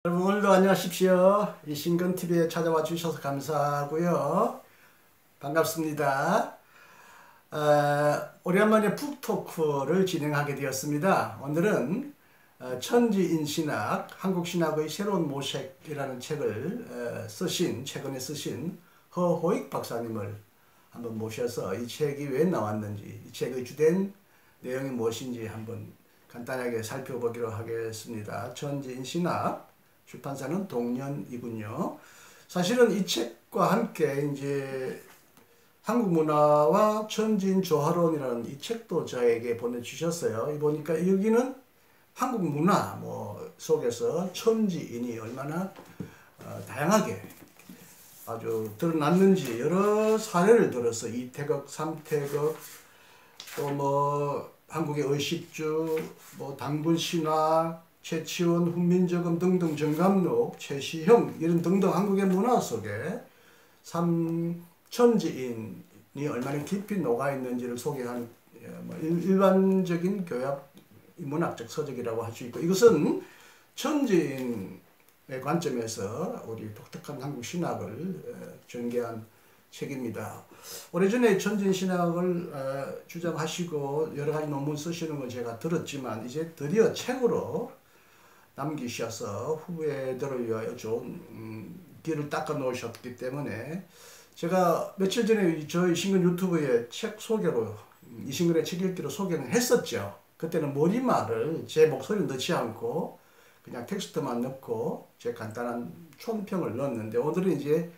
여러분 오늘도 안녕하십시오. 이 신근TV에 찾아와 주셔서 감사하고요. 반갑습니다. 오랜만에 북토크를 진행하게 되었습니다. 오늘은 천지인신학, 한국신학의 새로운 모색이라는 책을 최근에 쓰신 허호익 박사님을 한번 모셔서 이 책이 왜 나왔는지, 이 책의 주된 내용이 무엇인지 한번 간단하게 살펴보기로 하겠습니다. 천지인신학, 출판사는 동년이군요. 사실은 이 책과 함께 이제 한국 문화와 천지인 조화론이라는 이 책도 저에게 보내주셨어요. 보니까 여기는 한국 문화 속에서 천지인이 얼마나 다양하게 아주 드러났는지 여러 사례를 들어서 이태극, 삼태극, 또 한국의 의식주, 당군신화, 최치원, 훈민정음 등등, 정감록, 최시형 이런 등등 한국의 문화 속에 천지인이 얼마나 깊이 녹아있는지를 소개한 일반적인 교약 문학적 서적이라고 할 수 있고, 이것은 천지인의 관점에서 우리 독특한 한국 신학을 전개한 책입니다. 오래전에 천지인 신학을 주장하시고 여러 가지 논문 쓰시는 걸 제가 들었지만 이제 드디어 책으로 남기셔서 후배들을 위하여 좋은 길을 닦아 놓으셨기 때문에 제가 며칠 전에 저희 신근 유튜브에 책 소개로 이신근의 책 읽기로 소개는 했었죠. 그때는 머리말을 제 목소리를 넣지 않고 그냥 텍스트만 넣고 제 간단한 총평을 넣었는데, 오늘은 이제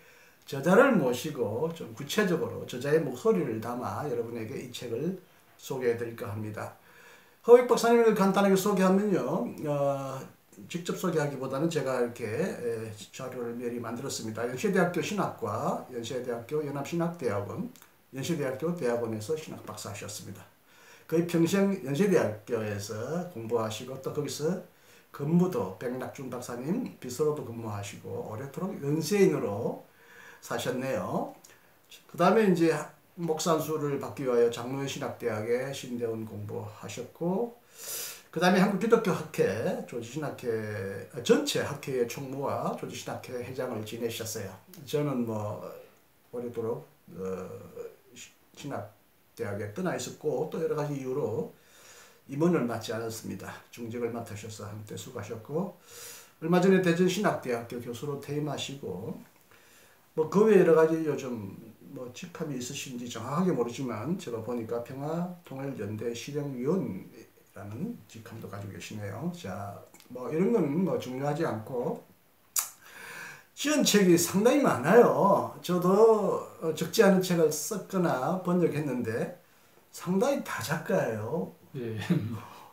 저자를 모시고 좀 구체적으로 저자의 목소리를 담아 여러분에게 이 책을 소개해 드릴까 합니다. 허익 박사님을 간단하게 소개하면요, 직접 소개하기보다는 제가 이렇게 자료를 미리 만들었습니다. 연세대학교 신학과, 연세대학교 연합신학대학원, 연세대학교 대학원에서 신학 박사 하셨습니다. 거의 평생 연세대학교에서 공부하시고 또 거기서 근무도 백낙준 박사님 비서로도 근무하시고 오래도록 연세인으로 사셨네요. 그 다음에 이제 목산수를 받기 위하여 장로회 신학대학에 신대원 공부하셨고, 그 다음에 한국기독교학회, 조지신학회, 전체 학회의 총무와 조지신학회 회장을 지내셨어요. 저는 오래도록 신학대학에 떠나 있었고 또 여러 가지 이유로 임원을 맡지 않았습니다. 중직을 맡으셔서 한때 수고하셨고, 얼마 전에 대전신학대학교 교수로 퇴임하시고, 그 외에 여러 가지 요즘 직함이 있으신지 정확하게 모르지만 제가 보니까 평화통일연대 실행위원이라는 직함도 가지고 계시네요. 자, 이런 건 중요하지 않고, 지은 책이 상당히 많아요. 저도 적지 않은 책을 썼거나 번역했는데 상당히 다작가예요. 예,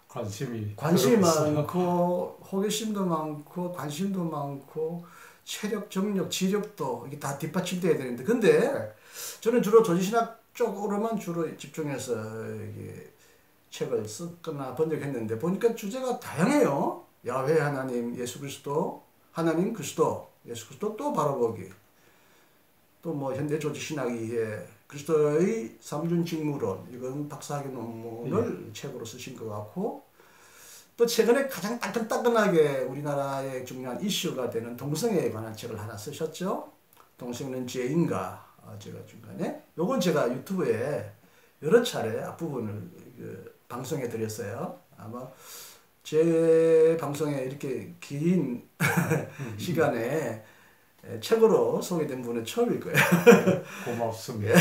관심이 많고 호기심도 많고 관심도 많고 체력, 정력, 지력도 이게 다 뒷받침돼야 되는데, 근데 저는 주로 조지신학 쪽으로만 주로 집중해서 이게 책을 썼거나 번역했는데 보니까 주제가 다양해요. 야훼 하나님, 예수 그리스도, 하나님 그리스도, 예수 그리스도 또 바라보기, 또 현대 조지신학이 그리스도의 삼륜직무론, 이건 박사학위 논문을 책으로 쓰신 것 같고, 또 최근에 가장 따끈따끈하게 우리나라의 중요한 이슈가 되는 동성애에 관한 책을 하나 쓰셨죠. 동성애는 죄인가, 제가 중간에 요건 제가 유튜브에 여러 차례 앞부분을 방송해 드렸어요. 아마 제 방송에 이렇게 긴 시간에 책으로 소개된 분은 처음일 거예요. 고맙습니다.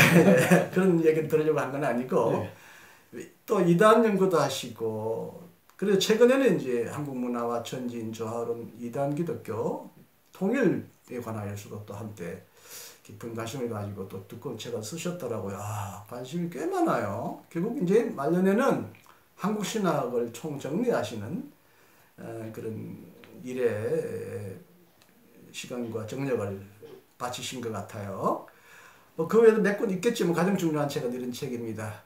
그런 얘기를 들으려고 한 건 아니고, 또 이단 연구도 하시고, 그래서 최근에는 이제 한국 문화와 천지인 조화론, 이단 기독교 통일에 관하여서도 또 한때 깊은 관심을 가지고 또 두꺼운 책을 쓰셨더라고요. 관심이 꽤 많아요. 결국 이제 말년에는 한국 신학을 총정리하시는 그런 일에 시간과 정력을 바치신 것 같아요. 그 외에도 몇 권 있겠지만 가장 중요한 책은 이런 책입니다.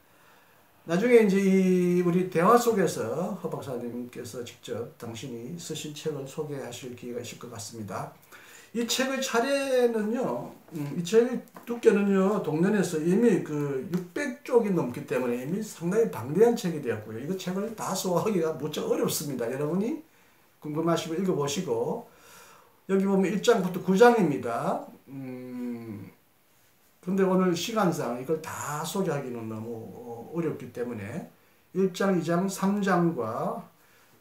나중에 이제 우리 대화 속에서 허 박사님께서 직접 당신이 쓰신 책을 소개하실 기회가 있을 것 같습니다. 이 책의 차례는요, 이 책의 두께는요, 동년에서 이미 600쪽이 넘기 때문에 이미 상당히 방대한 책이 되었고요. 이거 책을 다 소화하기가 무척 어렵습니다. 여러분이 궁금하시면 읽어보시고, 여기 보면 1장부터 9장입니다. 근데 오늘 시간상 이걸 다 소개하기는 너무 어렵기 때문에 1장, 2장, 3장과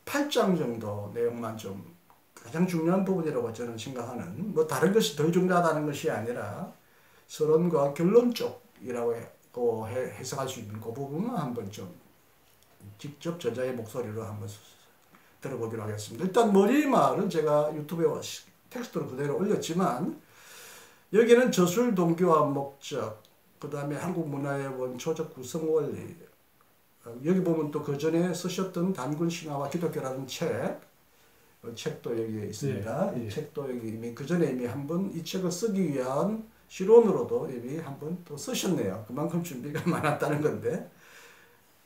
8장 정도 내용만 좀 가장 중요한 부분이라고 저는 생각하는, 뭐 다른 것이 더 중요하다는 것이 아니라 서론과 결론 쪽이라고 해석할 수 있는 그 부분만 한번 좀 직접 저자의 목소리로 한번 들어보기로 하겠습니다. 일단 머리말은 제가 유튜브에 텍스트로 그대로 올렸지만 여기는 저술 동기와 목적, 그 다음에 한국 문화의 원초적 구성 원리, 여기 보면 또 그 전에 쓰셨던 단군 신화와 기독교라는 책도 여기에 있습니다. 예, 예. 이 책도 여기 이미 그 전에 이미 한번 이 책을 쓰기 위한 실론으로도 이미 한번 또 쓰셨네요. 그만큼 준비가 많았다는 건데,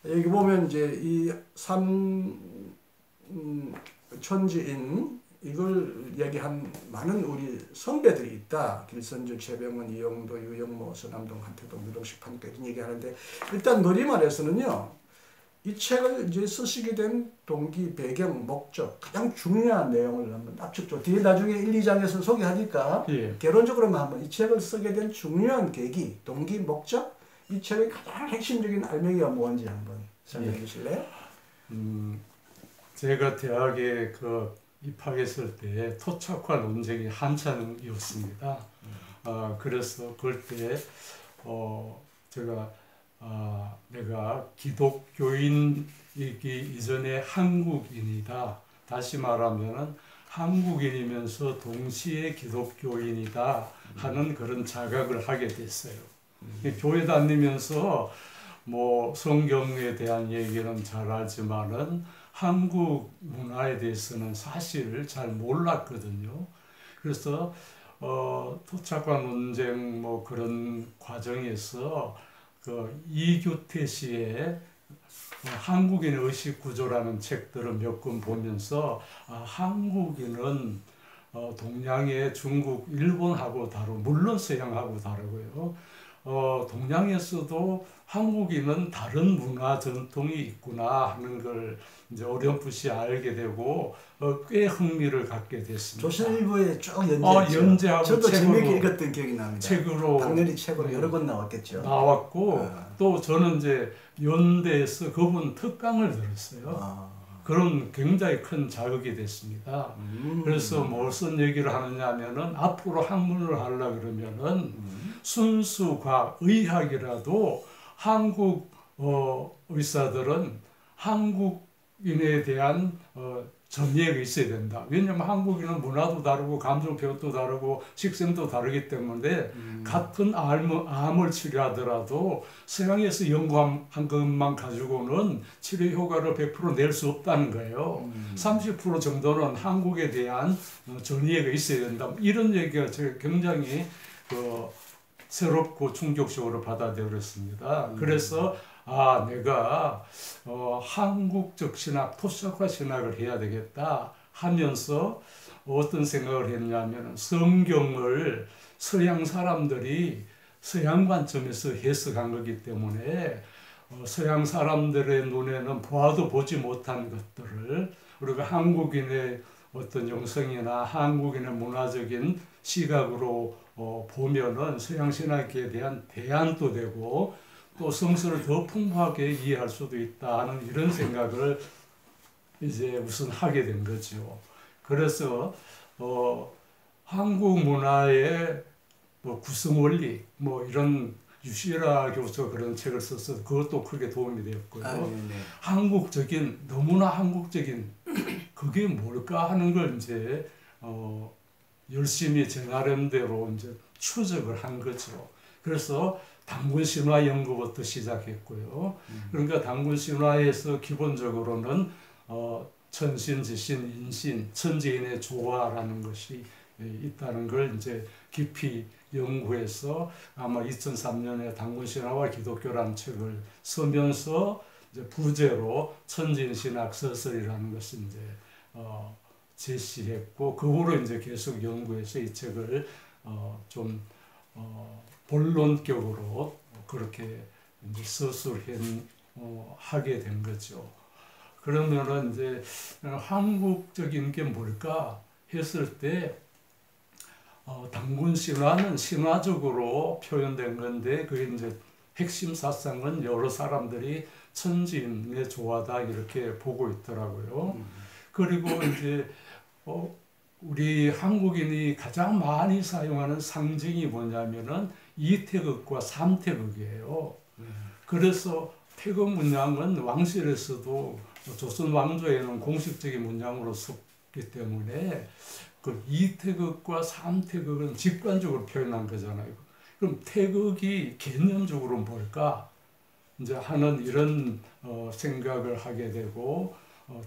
여기 보면 이제 이 천지인 이걸 얘기한 많은 우리 선배들이 있다. 길선주, 최병원, 이영도, 유영모, 서남동, 한태동, 유동식, 판니까 이런 얘기하는데, 일단 머리말에서는요, 이 책을 이제 쓰시게 된 동기, 배경, 목적, 가장 중요한 내용을 한번 압축적으로 뒤에 나중에 1, 2장에서 소개하니까 예. 개론적으로만 한번 이 책을 쓰게 된 중요한 계기, 동기, 목적, 이 책의 가장 핵심적인 알맹이가 뭔지 한번 설명해 주실래요? 제가 대학에 입학했을 때 토착화 논쟁이 한창이었습니다. 그래서 그때 제가 내가 기독교인이기 이전에 한국인이다. 다시 말하면은 한국인이면서 동시에 기독교인이다 하는 그런 자각을 하게 됐어요. 교회 다니면서 뭐 성경에 대한 얘기는 잘 알지만은 한국 문화에 대해서는 사실 잘 몰랐거든요. 그래서 토착화 논쟁 뭐 그런 과정에서 이규태 씨의 한국인의 의식 구조라는 책들을 몇 권 보면서 한국인은 동양의 중국, 일본하고 다르고 물론 서양하고 다르고요. 동양에서도 한국인은 다른 문화 전통이 있구나 하는 걸 이제 어렴풋이 알게 되고 꽤 흥미를 갖게 됐습니다. 조선일보에 쭉 연재했죠. 연재하고 저도 책으로, 재미있게 읽었던 기억이 납니다. 책으로 당연히 책으로 여러 권 나왔겠죠. 나왔고 또 저는 이제 연대에서 그분 특강을 들었어요. 그런 굉장히 큰 자극이 됐습니다. 그래서 무슨 얘기를 하느냐 하면은 앞으로 학문을 하려고 그러면은 순수 과학, 의학이라도 한국 의사들은 한국인에 대한 전이해가 있어야 된다. 왜냐하면 한국인은 문화도 다르고 감정표현도 다르고 식생도 다르기 때문에 같은 암을 치료하더라도 서양에서 연구한 것만 가지고는 치료 효과를 100% 낼 수 없다는 거예요. 30% 정도는 한국에 대한 전이해가 있어야 된다. 이런 얘기가 제가 굉장히 새롭고 충격적으로 받아들였습니다. 그래서 내가 한국적 신학, 토착화 신학을 해야 되겠다 하면서 어떤 생각을 했냐면 성경을 서양 사람들이 서양 관점에서 해석한 거기 때문에 서양 사람들의 눈에는 보아도 보지 못한 것들을 우리가 한국인의 어떤 영성이나 한국인의 문화적인 시각으로 보면은 서양 신학에 대한 대안도 되고 또 성서를 더 풍부하게 이해할 수도 있다 하는 이런 생각을 이제 우선 하게 된 거죠. 그래서 한국 문화의 뭐 구성 원리 뭐 이런 유시라 교수가 그런 책을 써서 그것도 크게 도움이 되었고요. 한국적인 너무나 한국적인 그게 뭘까 하는 걸 이제 열심히 제 나름대로 이제 추적을 한 거죠. 그래서 단군 신화 연구부터 시작했고요. 그러니까 단군 신화에서 기본적으로는 천신, 지신, 인신, 천지인의 조화라는 것이 있다는 걸 이제 깊이 연구해서 아마 2003년에 단군 신화와 기독교라는 책을 쓰면서 이제 부제로 천지인 신학 서설이라는 것을 이제 제시했고 그 후로 이제 계속 연구해서 이 책을 좀 본론격으로 그렇게 이제 서술하게 된 거죠. 그러면은 이제 한국적인 게 뭘까 했을 때 단군 신화는 신화적으로 표현된 건데 그게 이제 핵심 사상은 여러 사람들이 천지인의 조화다 이렇게 보고 있더라고요. 그리고 이제 우리 한국인이 가장 많이 사용하는 상징이 뭐냐면은 이태극과 삼태극이에요. 그래서 태극 문양은 왕실에서도 조선 왕조에는 공식적인 문양으로 썼기 때문에 그 이태극과 삼태극은 직관적으로 표현한 거잖아요. 그럼 태극이 개념적으로 뭘까? 이제 하는 이런 생각을 하게 되고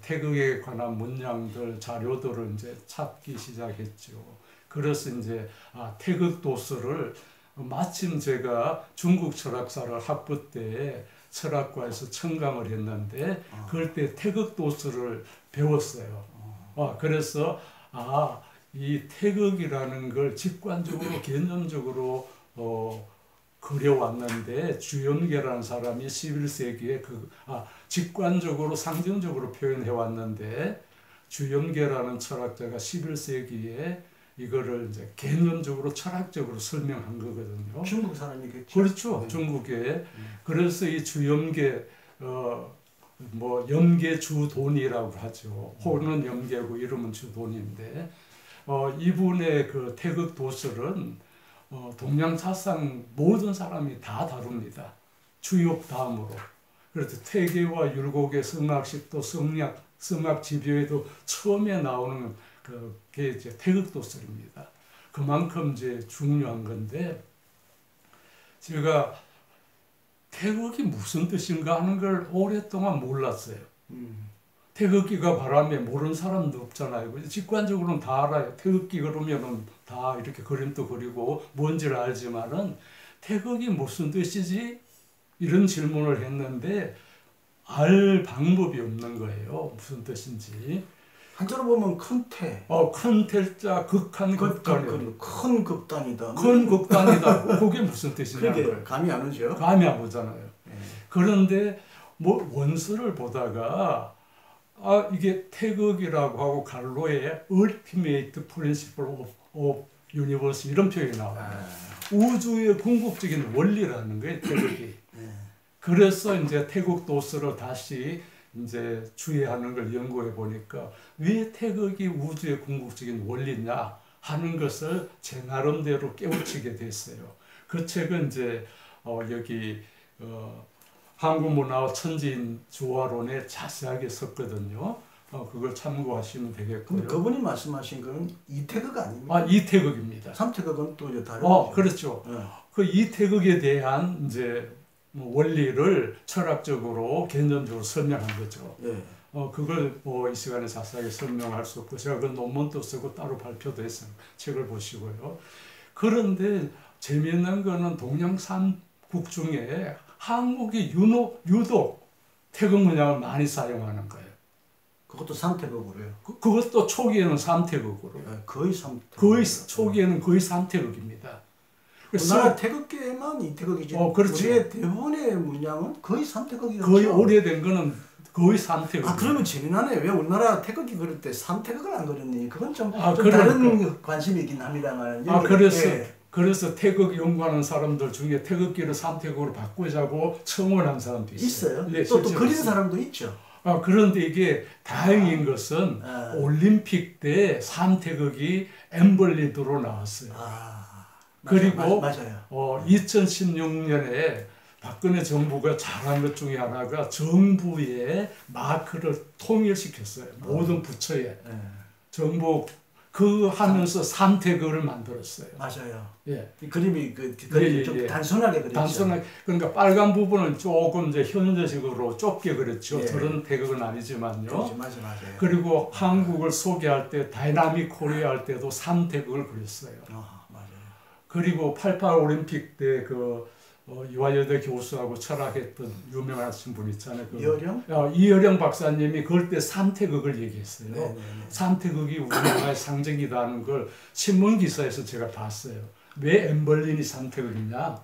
태극에 관한 문양들, 자료들을 이제 찾기 시작했죠. 그래서 이제 태극 도서를 마침 제가 중국 철학사를 학부 때 철학과에서 청강을 했는데 그럴 때 태극 도서를 배웠어요. 그래서 이 태극이라는 걸 직관적으로 개념적으로 그려왔는데 주연계라는 사람이 11세기에 직관적으로 상징적으로 표현해 왔는데 주연계라는 철학자가 11세기에 이거를 이제 개념적으로 철학적으로 설명한 거거든요. 중국 사람이겠죠. 그렇죠. 네. 중국에. 그래서 이 주연계 염계 주돈이라고 하죠. 호는 염계고 이름은 주돈인데 이분의 그 태극 도설은 동양사상 모든 사람이 다 다룹니다. 주역 다음으로. 그래서 퇴계와 율곡의 성악식도 성악 지표에도 처음에 나오는 그게 이제 태극 도설입니다. 그만큼 이제 중요한 건데 제가 태극이 무슨 뜻인가 하는 걸 오랫동안 몰랐어요. 태극기가 바람에 모르는 사람도 없잖아요. 직관적으로는 다 알아요. 태극기 그러면은 다 이렇게 그림도 그리고 뭔지를 알지만은 태극이 무슨 뜻이지? 이런 질문을 했는데 알 방법이 없는 거예요. 무슨 뜻인지. 한자로 보면 큰 태. 큰 태자 극한 극단. 큰 극단이다. 큰 극단이다. 그게 무슨 뜻이냐고요. 감이 안 오죠. 감이 안 오잖아요. 그런데 원서를 보다가 이게 태극이라고 하고 갈로에 Ultimate Principle of Universe 이런 표현이 나와요. 우주의 궁극적인 원리라는 거예요, 태극이. 그래서 이제 태극 도서를 다시 이제 주의하는 걸 연구해 보니까 왜 태극이 우주의 궁극적인 원리냐 하는 것을 제 나름대로 깨우치게 됐어요. 그 책은 이제 여기 한국문화와 천지인 조화론에 자세하게 썼거든요. 그걸 참고하시면 되겠고요. 그분이 말씀하신 건 이태극 아닙니까? 이태극입니다. 삼태극은 또 다른. 그렇죠. 그 이태극에 대한 이제 원리를 철학적으로 개념적으로 설명한 거죠. 그걸 이 시간에 자세하게 설명할 수 없고 제가 그 논문도 쓰고 따로 발표도 했어요. 책을 보시고요. 그런데 재미있는 거는 동양 삼국 중에 한국이 유독 태극 문양을 많이 사용하는 거예요. 그것도 삼태극으로요? 그것도 초기에는 삼태극으로. 거의 삼태극. 초기에는 거의 삼태극입니다. 우리나라 태극계만 이태극이지. 그렇죠. 우리의 대부분의 문양은 거의 삼태극이었죠. 거의 오래된 거는 거의 삼태극. 그러면 재미나네. 왜 우리나라 태극기 그릴 때 삼태극을 안 그렸니? 그건 좀 다른 관심이긴 합니다만. 그래서 태극 연구하는 사람들 중에 태극기를 삼태극으로 바꾸자고 청원한 사람도 있어요. 또 그리는 사람도 있죠. 그런데 이게 다행인 것은 올림픽 때 삼태극이 엠블리드로 나왔어요. 그리고 맞아요. 2016년에 박근혜 정부가 잘한 것 중에 하나가 정부의 마크를 통일시켰어요. 모든 부처에. 정부 하면서 삼태극을 만들었어요. 맞아요. 이 그림이 좀 단순하게 그렸죠. 단순하게. 그러니까 빨간 부분은 조금 이제 현대식으로 좁게 그렸죠. 저런 태극은 아니지만요. 맞아요. 그리고 한국을 소개할 때 다이나믹 코리아 할 때도 삼태극을 그렸어요. 맞아요. 그리고 88 올림픽 때 이화여대 교수하고 철학했던 유명하신 분 있잖아요. 이어령? 이어령 박사님이 그럴 때 삼태극을 얘기했어요. 삼태극이 우리나라의 상징이다 하는 걸 신문 기사에서 제가 봤어요. 왜 엠벌린이 삼태극이냐?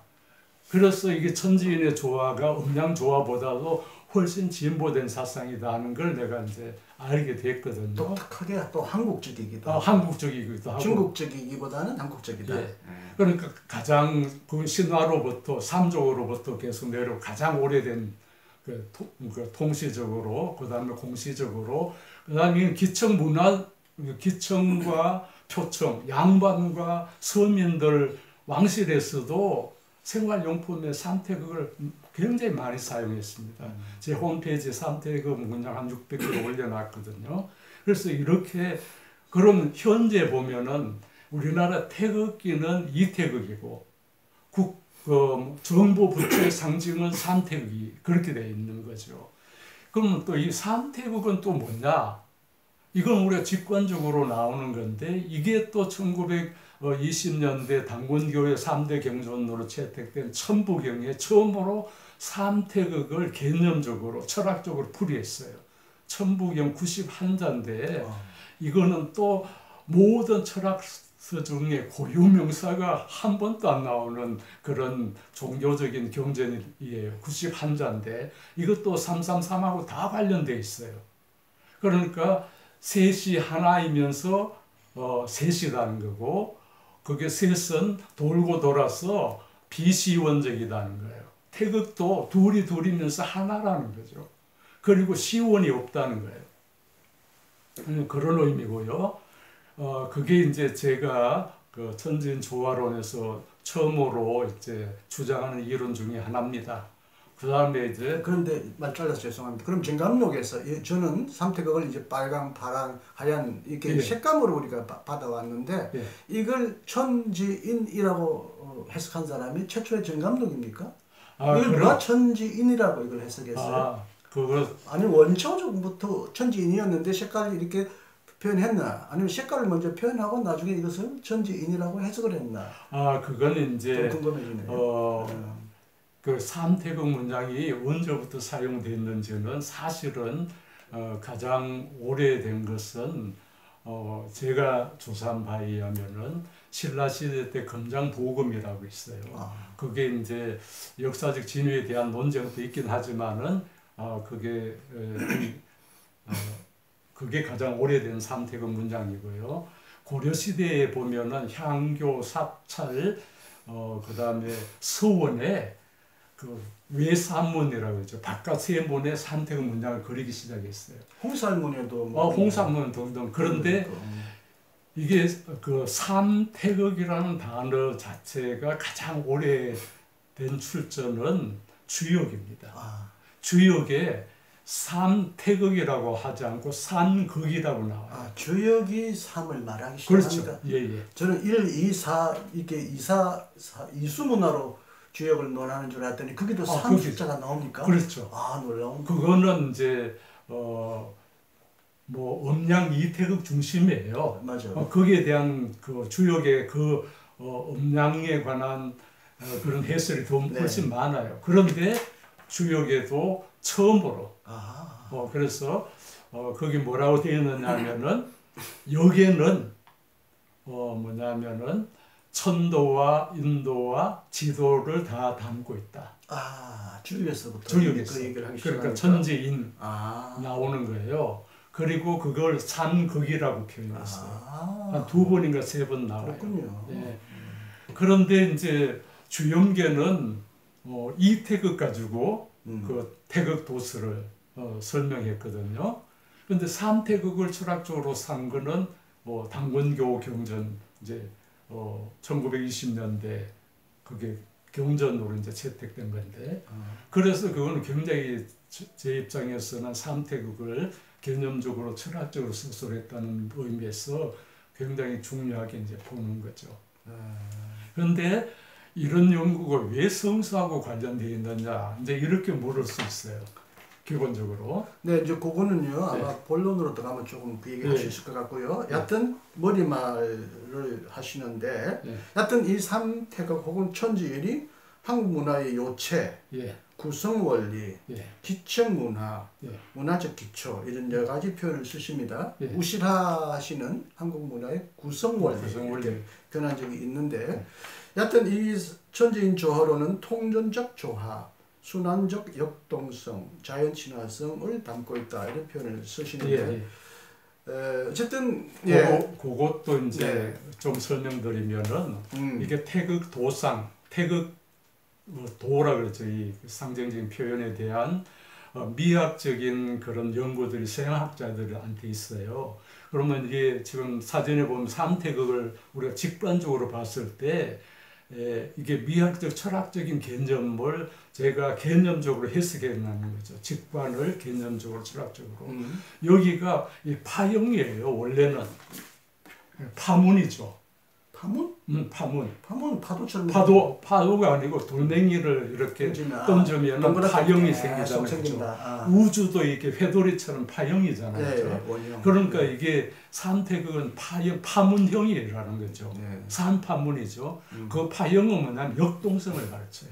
그래서 이게 천지인의 조화가 음양 조화보다도 훨씬 진보된 사상이다 하는 걸 내가 이제 알게 됐거든요. 독특하게 또 한국적이기도 하고. 한국적이기도 하고. 중국적이기보다는 한국적이다. 예. 그러니까 가장 그 신화로부터 삼족으로부터 계속 내려 가장 오래된 그 통시적으로, 그 다음에 공시적으로, 그 다음에 기청 문화, 기청과 표청, 양반과 서민들 왕실에서도 생활용품의 삼태극을 굉장히 많이 사용했습니다. 제 홈페이지에 삼태극 문양 한 600개 올려놨거든요. 그래서 이렇게, 그럼 현재 보면은 우리나라 태극기는 이태극이고, 정부 부처의 상징은 삼태극이 그렇게 되어 있는 거죠. 그러면 또 이 삼태극은 또 뭐냐? 이건 우리가 직관적으로 나오는 건데, 이게 또 1920년대 당군교회 3대 경전으로 채택된 천부경에 처음으로 삼태극을 개념적으로 철학적으로 풀이했어요. 천부경 91자인데 이거는 또 모든 철학서 중에 고유명사가 한 번도 안 나오는 그런 종교적인 경전이에요. 91자인데 이것도 333하고 다 관련되어 있어요. 그러니까 셋이 하나이면서 셋이라는 거고, 그게 셋은 돌고 돌아서 비시원적이라는 거예요. 태극도 둘이면서 하나라는 거죠. 그리고 시원이 없다는 거예요. 그런 의미고요. 그게 이제 제가 그 천지인 조화론에서 처음으로 이제 주장하는 이론 중에 하나입니다. 그 다음에 이제 그런데 말 잘라서 죄송합니다. 그럼 정감록에서 저는 삼태극을 이제 빨강, 파랑, 하얀 이렇게 색감으로 우리가 받아왔는데 이걸 천지인이라고 해석한 사람이 최초의 정감록입니까? 이걸 누가 천지인이라고 이걸 해석했어요? 아니 원초적부터 천지인이었는데 색깔을 이렇게 표현했나? 아니면 색깔을 먼저 표현하고 나중에 이것을 천지인이라고 해석을 했나? 그건 이제 좀 궁금해지네요. 그 삼태극 문장이 언제부터 사용됐는지는 사실은 가장 오래된 것은 제가 조사한 바에 의하면은 신라시대 때 금장도금이라고 있어요. 그게 이제 역사적 진위에 대한 논쟁도 있긴 하지만은 그게 가장 오래된 삼태극 문장이고요. 고려시대에 보면은 향교, 사찰, 그 다음에 서원에 그 외산문이라고 하죠. 바깥 세문에 삼태극 문장을 그리기 시작했어요. 홍살문에도 홍살문 등등. 그런데 이게 그 삼태극이라는 단어 자체가 가장 오래된 출처는 주역입니다. 주역에 삼태극이라고 하지 않고 삼극이라고 나와요. 주역이 삼을 말하기 시작합니다. 그렇죠. 저는 1, 2, 4 이렇게 이수문화로 주역을 논하는 줄 알았더니 거기도 삼 숫자가 나옵니까? 그렇죠. 놀라운. 그거는 이제 뭐 음양 이태극 중심이에요. 맞아요. 거기에 대한 그 주역의 그 음양에 관한 그런 해설이 더 훨씬 많아요. 그런데 주역에도 처음으로 그래서 거기 뭐라고 되어 있느냐면은 여기에는 뭐냐면은 천도와 인도와 지도를 다 담고 있다. 주역에서부터 주역에서. 그 얘기를 하기 그러니까 천지인 나오는 거예요. 그리고 그걸 삼극이라고 표현했어요. 한 2번인가 3번 나와요. 그렇군요. 그런데 이제 주영계는 이태극 가지고 그 태극 도스를 설명했거든요. 그런데 삼태극을 철학적으로 산 거는 당군교 경전 이제 1920년대 그게 경전으로 이제 채택된 건데, 그래서 그거는 굉장히 제 입장에서는 삼태극을 개념적으로 철학적으로 수술했다는 의미에서 굉장히 중요하게 이제 보는 거죠. 그런데 이런 연구가 왜 성서하고 관련되어 있느냐, 이제 이렇게 물을 수 있어요. 기본적으로. 네, 이제 그거는요, 아마 본론으로 들어가면 조금 그 얘기를 할 수 있을 것 같고요. 여하튼 머리말을 하시는데, 여하튼 이 삼태극 혹은 천지인이 한국 문화의 요체, 구성 원리, 기청 문화, 문화적 기초 이런 여러 가지 표현을 쓰십니다. 우실하시는 한국 문화의 구성 원리, 이렇게 변한 적이 있는데, 여하튼 이 천지인 조화로는 통전적 조화, 순환적 역동성, 자연 친화성을 담고 있다 이런 표현을 쓰시는데 어쨌든 그것도 이제 좀 설명드리면은 이게 태극 도상, 태극 도라 그러죠. 이 상징적인 표현에 대한 미학적인 그런 연구들이 서양학자들한테 있어요. 그러면 이게 지금 사전에 보면 삼태극을 우리가 직관적으로 봤을 때 이게 미학적 철학적인 개념을 제가 개념적으로 해석해 나는 거죠. 직관을 개념적으로 철학적으로. 여기가 이 파형이에요. 원래는 파문이죠. 파문? 파문. 파문 파도처럼. 파도가 아니고 돌멩이를 이렇게 던지면 파형이 생기잖아요. 우주도 이렇게 회돌이처럼 파형이잖아요. 네, 그러니까 이게 삼태극은 파문형이라는 거죠. 산파문이죠. 그 파형은 뭐냐면 역동성을 가르쳐요.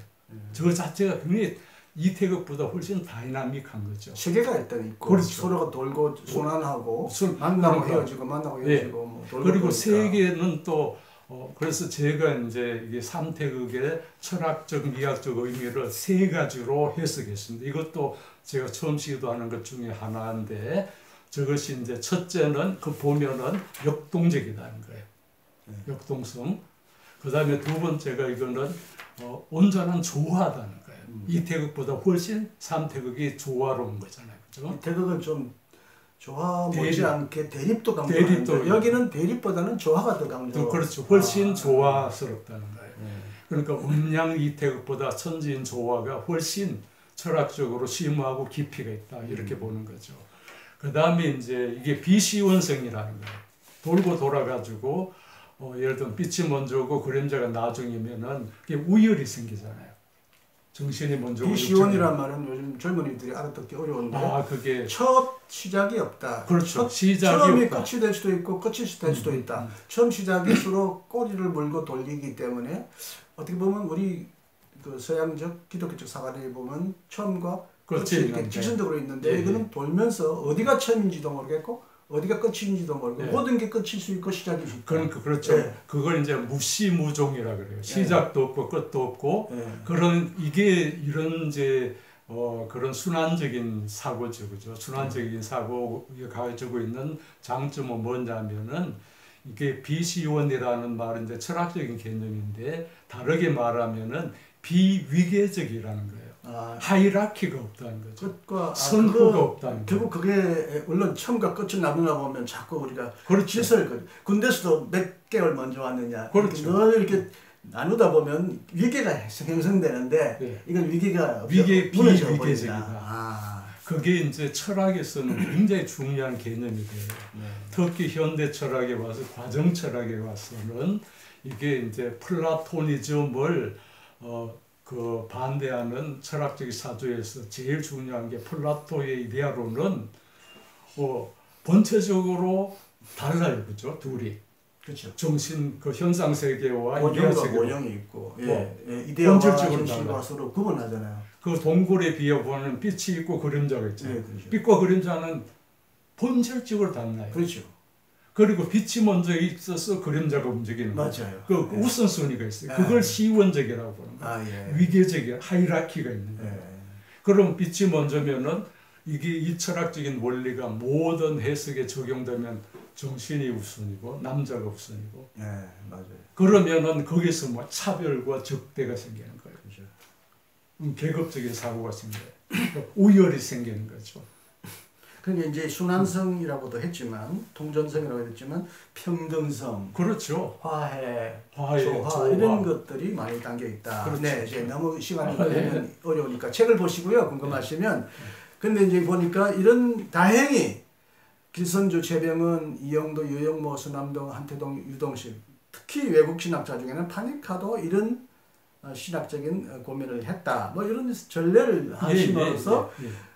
저 자체가 굉장히 이태극보다 훨씬 다이나믹한 거죠. 세계가 일단 있고 그렇죠. 서로가 돌고 순환하고 만나고 헤어지고 만나고 헤어지고 뭐 돌고 그리고 세계는 또 그래서 제가 이제 이게 삼태극의 철학적, 미학적 의미를 세 가지로 해석했습니다. 이것도 제가 처음 시도하는 것 중에 하나인데 저것이 이제 첫째는 그 보면은 역동적이라는 거예요. 역동성. 그 다음에 두 번째가 이거는 온전한 조화다는 거예요. 이태극보다 훨씬 삼태극이 조화로운 거잖아요. 그렇죠? 이태극은 좀 조화 못지않게 대립도 강조하는데 여기는 대립보다는 조화가 더 강조. 그렇죠. 훨씬 조화스럽다는 거예요. 그러니까 음양 이태극보다 천지인 조화가 훨씬 철학적으로 심오하고 깊이가 있다 이렇게 보는 거죠. 그 다음에 이제 이게 비시원성이라는 거예요. 돌고 돌아가지고 예를 들면 빛이 먼저 오고 그림자가 나중이면은 그게 우열이 생기잖아요. 정신이 먼저 오고. 비시원이란 말은 요즘 젊은이들이 알아듣기 어려운데 그게 첫 시작이 없다. 그렇죠. 처음이 끝이 될 수도 있고 끝이 될 수도 있다. 처음 시작이 서로 꼬리를 물고 돌리기 때문에 어떻게 보면 우리 그 서양적 기독교적 사관에 보면 처음과 끝이 이렇게 지선적으로 있는데 이거는 돌면서 어디가 처음인지도 모르겠고 어디가 끝인지도 모르고 모든 게 끝일 수 있고 시작일 수 있고. 그러니까 그렇죠. 그걸 이제 무시무종이라 그래요. 시작도 없고 끝도 없고 그런 이런 이제 그런 순환적인 사고죠, 그죠? 순환적인 사고가 가지고 있는 장점은 뭐냐면은 이게 비시원이라는 말은 이제 철학적인 개념인데 다르게 말하면은 비위계적이라는 거예요. 하이라키가 없다는 거죠. 선후가 없다는 거죠. 결국 그게 물론 처음과 끝을 나누다 보면 자꾸 우리가 질서를 군대에서도 몇 개월 먼저 왔느냐. 그렇죠. 늘 이렇게 나누다 보면 위계가 형성되는데 이건 위계가 무너져 버린다. 그게 이제 철학에서는 굉장히 중요한 개념이 돼요. 특히 현대 철학에 와서 과정 철학에 와서는 이게 이제 플라토니즘을 그 반대하는 철학적 사조에서 제일 중요한 게 플라토의 이데아로는 본체적으로 달라요, 그죠? 둘이. 그렇죠. 정신 그 현상 세계와 이데아 세계 원형이 있고, 이데아와 현실과 서로 구분하잖아요. 그 동굴에 비해 보면 빛이 있고 그림자가 있잖아요. 그렇죠. 빛과 그림자는 본질적으로 달라요. 그렇죠. 그리고 빛이 먼저 있어서 그림자가 움직이는 거죠. 맞아요. 그 우선순위가 있어요. 그걸 시원적이라고 보는 거예요. 위계적인 하이라키가 있는 거예요. 그럼 빛이 먼저면은 이게 이 철학적인 원리가 모든 해석에 적용되면 정신이 우선이고 남자가 우선이고. 맞아요. 그러면은 거기서 뭐 차별과 적대가 생기는 거예요. 그렇죠. 계급적인 사고가 생겨요. 우열이 생기는 거죠. 그러니까 이제 순환성이라고도 했지만 통전성이라고 했지만 평등성, 그렇죠. 화해, 조화 이런 것들이 많이 담겨 있다. 그렇죠. 네, 이제 너무 시간이 걸리면 어려우니까 책을 보시고요. 궁금하시면. 근데 이제 보니까 이런 다행히 길선주, 최병은, 이영도, 유영모, 서남동, 한태동, 유동식 특히 외국 신학자 중에는 파니카도 이런 신학적인 고민을 했다. 뭐 이런 전례를 하심으로써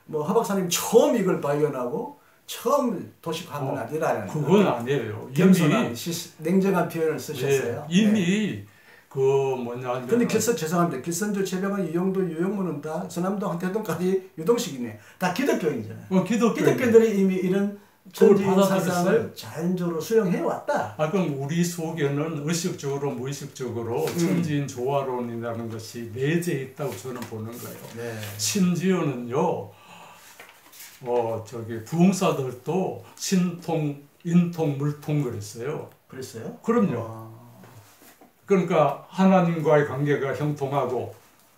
뭐 하 박사님 처음 이걸 발견하고 처음 도식한 아니라는 그건 아니에요. 겸손한 냉정한 표현을 쓰셨어요. 이미 그 뭐냐. 근데 죄송합니다. 길선주, 최병은, 이영도, 유영모는 다 서남동, 한태동까지 유동식이네. 다 기독교인이잖아요. 기독교인들이 기독교인들이 이미 이런 천지인 사상을 자연적으로 수용해 왔다. 그럼 우리 속에는 의식적으로 무의식적으로 천지인 조화론이라는 것이 내재해 있다고 저는 보는 거예요. 네. 심지어는요, 부흥사들도 신통, 인통, 물통 그랬어요. 그랬어요? 그럼요. 그러니까 하나님과의 관계가 형통하고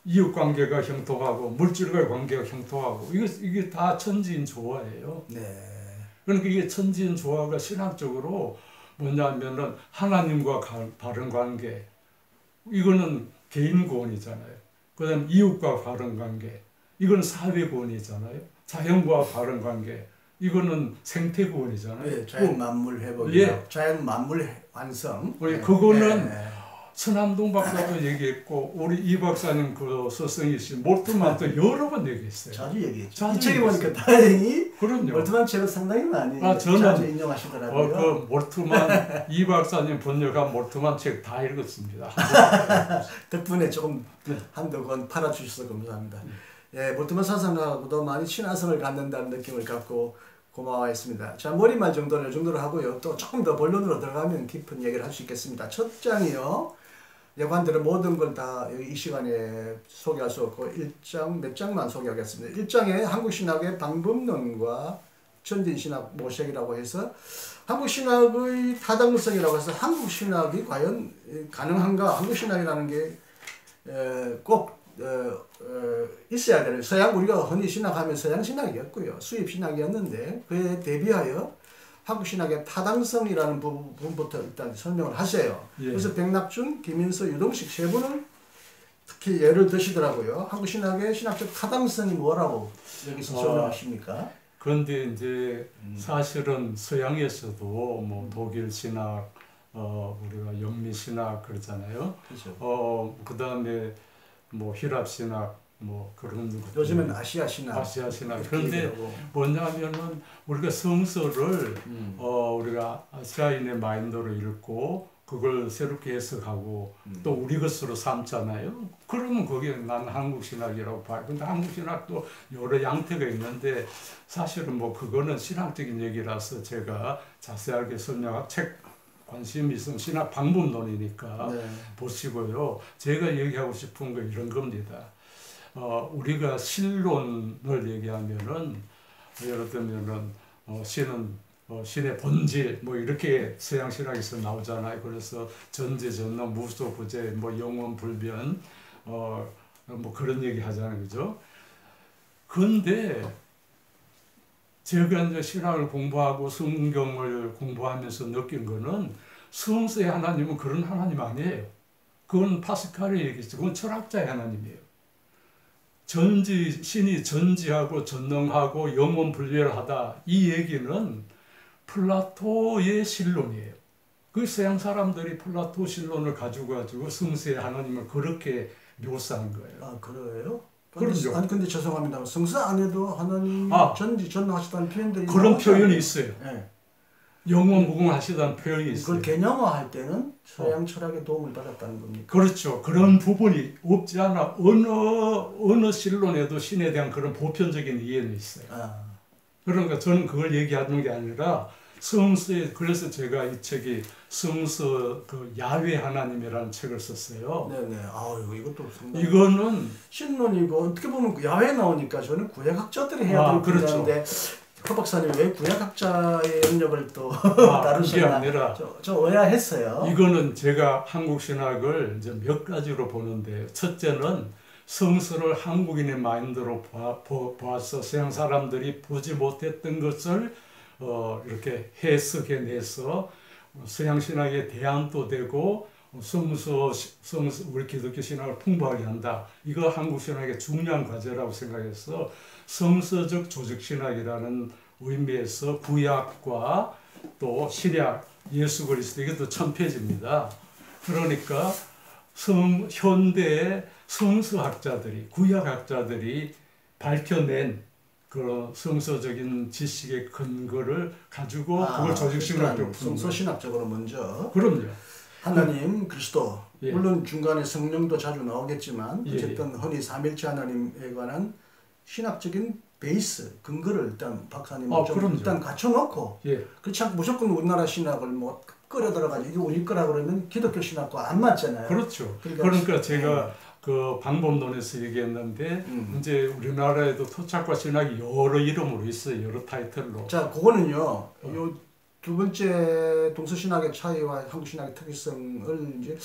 이웃 관계가 형통하고 물질과의 관계가 형통하고 이게 다 천지인 조화예요. 네. 그러니까 이게 천지인 조화가 신학적으로 뭐냐면은 하나님과 바른 관계, 이거는 개인 구원이잖아요. 그다음 이웃과 바른 관계, 이건 사회 구원이잖아요. 자연과 바른 관계, 이거는 생태 구원이잖아요. 네, 자연 만물 회복이나 예. 자연 만물 완성. 네. 그거는 천암동 박사도 얘기했고 우리 이 박사님 그 스승이신 몰트만도 여러 번 얘기했어요. 자주 얘기했죠. 이 책에 보니까 다행히 그럼요. 몰트만 책을 상당히 많이 저는 자주 인용하시더라고요. 그 몰트만 이 박사님 번역한 몰트만 책 다 읽었습니다. 덕분에 조금 한두 권 팔아주셔서 감사합니다. 예, 몰트만 사상가하고도 많이 친화성을 갖는다는 느낌을 갖고 고마워했습니다. 자, 머리말 정도는 이 정도로 하고요. 또 조금 더 본론으로 들어가면 깊은 얘기를 할 수 있겠습니다. 첫 장이요. 여관들은 모든 걸 다 이 시간에 소개할 수 없고 1장 몇 장만 소개하겠습니다. 1장에 한국신학의 방법론과 천진신학 모색이라고 해서 한국신학의 타당성이라고 해서 한국신학이 과연 가능한가, 한국신학이라는 게 꼭 있어야 되는, 서양 우리가 흔히 신학하면 서양 신학이었고요. 수입 신학이었는데 그에 대비하여 한국 신학의 타당성이라는 부분부터 일단 설명을 하세요. 예. 그래서 백낙준, 김인서, 유동식 세 분은 특히 예를 드시더라고요. 한국 신학의 신학적 타당성이 뭐라고 여기서 설명하십니까? 그런데 이제 사실은 서양에서도 뭐 독일 신학, 우리가 영미 신학 그러잖아요. 그렇죠. 그다음에 뭐 히랍 신학, 뭐 그런 것들. 요즘은 아시아 신학. 그런데 뭐냐면은 우리가 성서를 우리가 아시아인의 마인드로 읽고 그걸 새롭게 해석하고 또 우리 것으로 삼잖아요. 그러면 거기에 난 한국 신학이라고 봐요. 근데 한국 신학도 여러 양태가 있는데 사실은 뭐 그거는 신학적인 얘기라서 제가 자세하게 책 관심이 있으면 신학 방법론이니까 네. 보시고요. 제가 얘기하고 싶은 건 이런 겁니다. 우리가 신론을 얘기하면은 예를 들면은 신은 신의 본질 뭐 이렇게 서양 신학에서 나오잖아요. 그래서 전제 전능 무소 부재 뭐 영원 불변 뭐 그런 얘기 하잖아요. 그죠? 그런데 제가 이제 신학을 공부하고 성경을 공부하면서 느낀 거는 성서의 하나님은 그런 하나님 아니에요. 그건 파스칼이 얘기했죠. 그건 철학자의 하나님이에요. 신이 전지하고 전능하고 영원불멸하다. 이 얘기는 플라토의 신론이에요. 그 서양 사람들이 플라토 신론을 가지고 성서의 하나님을 그렇게 묘사한 거예요. 아, 그래요? 그럼요. 아니 근데 죄송합니다. 성서 안에도 하나님 전능하시다는 표현들이 그런 표현이 있어요. 네. 영원무궁하시다는 표현이 있어요. 그걸 개념화할 때는 서양 철학의 도움을 받았다는 겁니까? 그렇죠. 그런 부분이 없지 않아 어느 신론에도 신에 대한 그런 보편적인 이해는 있어요. 그러니까 저는 그걸 얘기하는 게 아니라 성서에, 그래서 제가 이 책이 성서 그 야훼 하나님이라는 책을 썼어요. 네네. 이것도 상당히 이거는 신론이고 어떻게 보면 야훼 나오니까 저는 구약학자들이 해야 될 분야인데 허 박사님 왜 구약학자의 영역을 또 다루셨나? 아니라 저 의아했어요. 이거는 제가 한국 신학을 이제 몇 가지로 보는데, 첫째는 성서를 한국인의 마인드로 봐서 서양 사람들이 보지 못했던 것을 이렇게 해석해내서 서양 신학의 대안도 되고 성서 우리 기독교 신학을 풍부하게 한다. 이거 한국 신학의 중요한 과제라고 생각해서 성서적 조직 신학이라는 의미에서 구약과 또 신약, 예수 그리스도 이것도 1000페이지입니다. 그러니까 현대의 성서학자들이, 구약학자들이 밝혀낸 그런 성서적인 지식의 근거를 가지고 그걸 조직신학적으로 성서신학적으로 먼저. 그럼요. 하나님, 그리스도, 물론 중간에 성령도 자주 나오겠지만 어쨌든 흔히 삼일체 하나님에 관한 신학적인 베이스 근거를 일단 박사님 좀 일단 갖춰놓고 예. 그렇지 않고 무조건 우리나라 신학을 뭐 끌어 들어가지고 이게 우리 거라 그러면 기독교 신학과 안 맞잖아요. 그렇죠. 그러니까 제가 그 방법론에서 얘기했는데 이제 우리나라에도 토착과 신학이 여러 이름으로 있어요. 여러 타이틀로. 자, 그거는요. 요 두 번째 동서신학의 차이와 한국신학의 특이성을 이제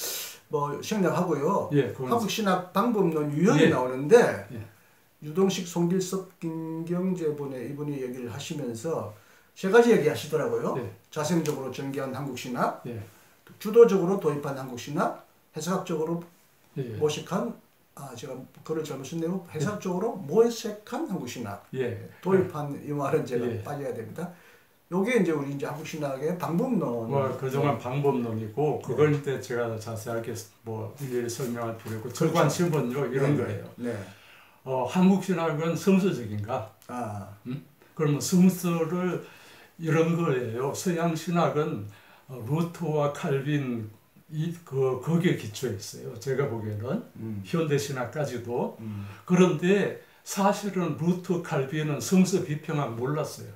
뭐 생략하고요. 예, 한국신학 방법론 유형이 예. 나오는데 예. 유동식, 송길섭, 김경재 이분이 얘기를 하시면서 세 가지 얘기하시더라고요. 예. 자생적으로 전개한 한국신학, 예. 주도적으로 도입한 한국신학, 해석학적으로 예. 모색한 제가 글을 잘못 썼네요. 해석적으로 모색한 한국신학, 예. 도입한 이 말은 제가 예. 빠져야 됩니다. 요게 이제 우리 이제 한국신학의 방법론. 그동안 방법론이고 그걸 이제 제가 자세하게 뭐 일일이 설명할 필요 없고 절관심은요 이런 거예요. 네. 한국신학은 성서적인가? 그러면 성서를 이런 거예요. 서양신학은 루터와 칼빈 거기에 기초해 있어요. 제가 보기에는 현대신학까지도. 그런데 사실은 루터, 칼빈은 성서 비평학 몰랐어요.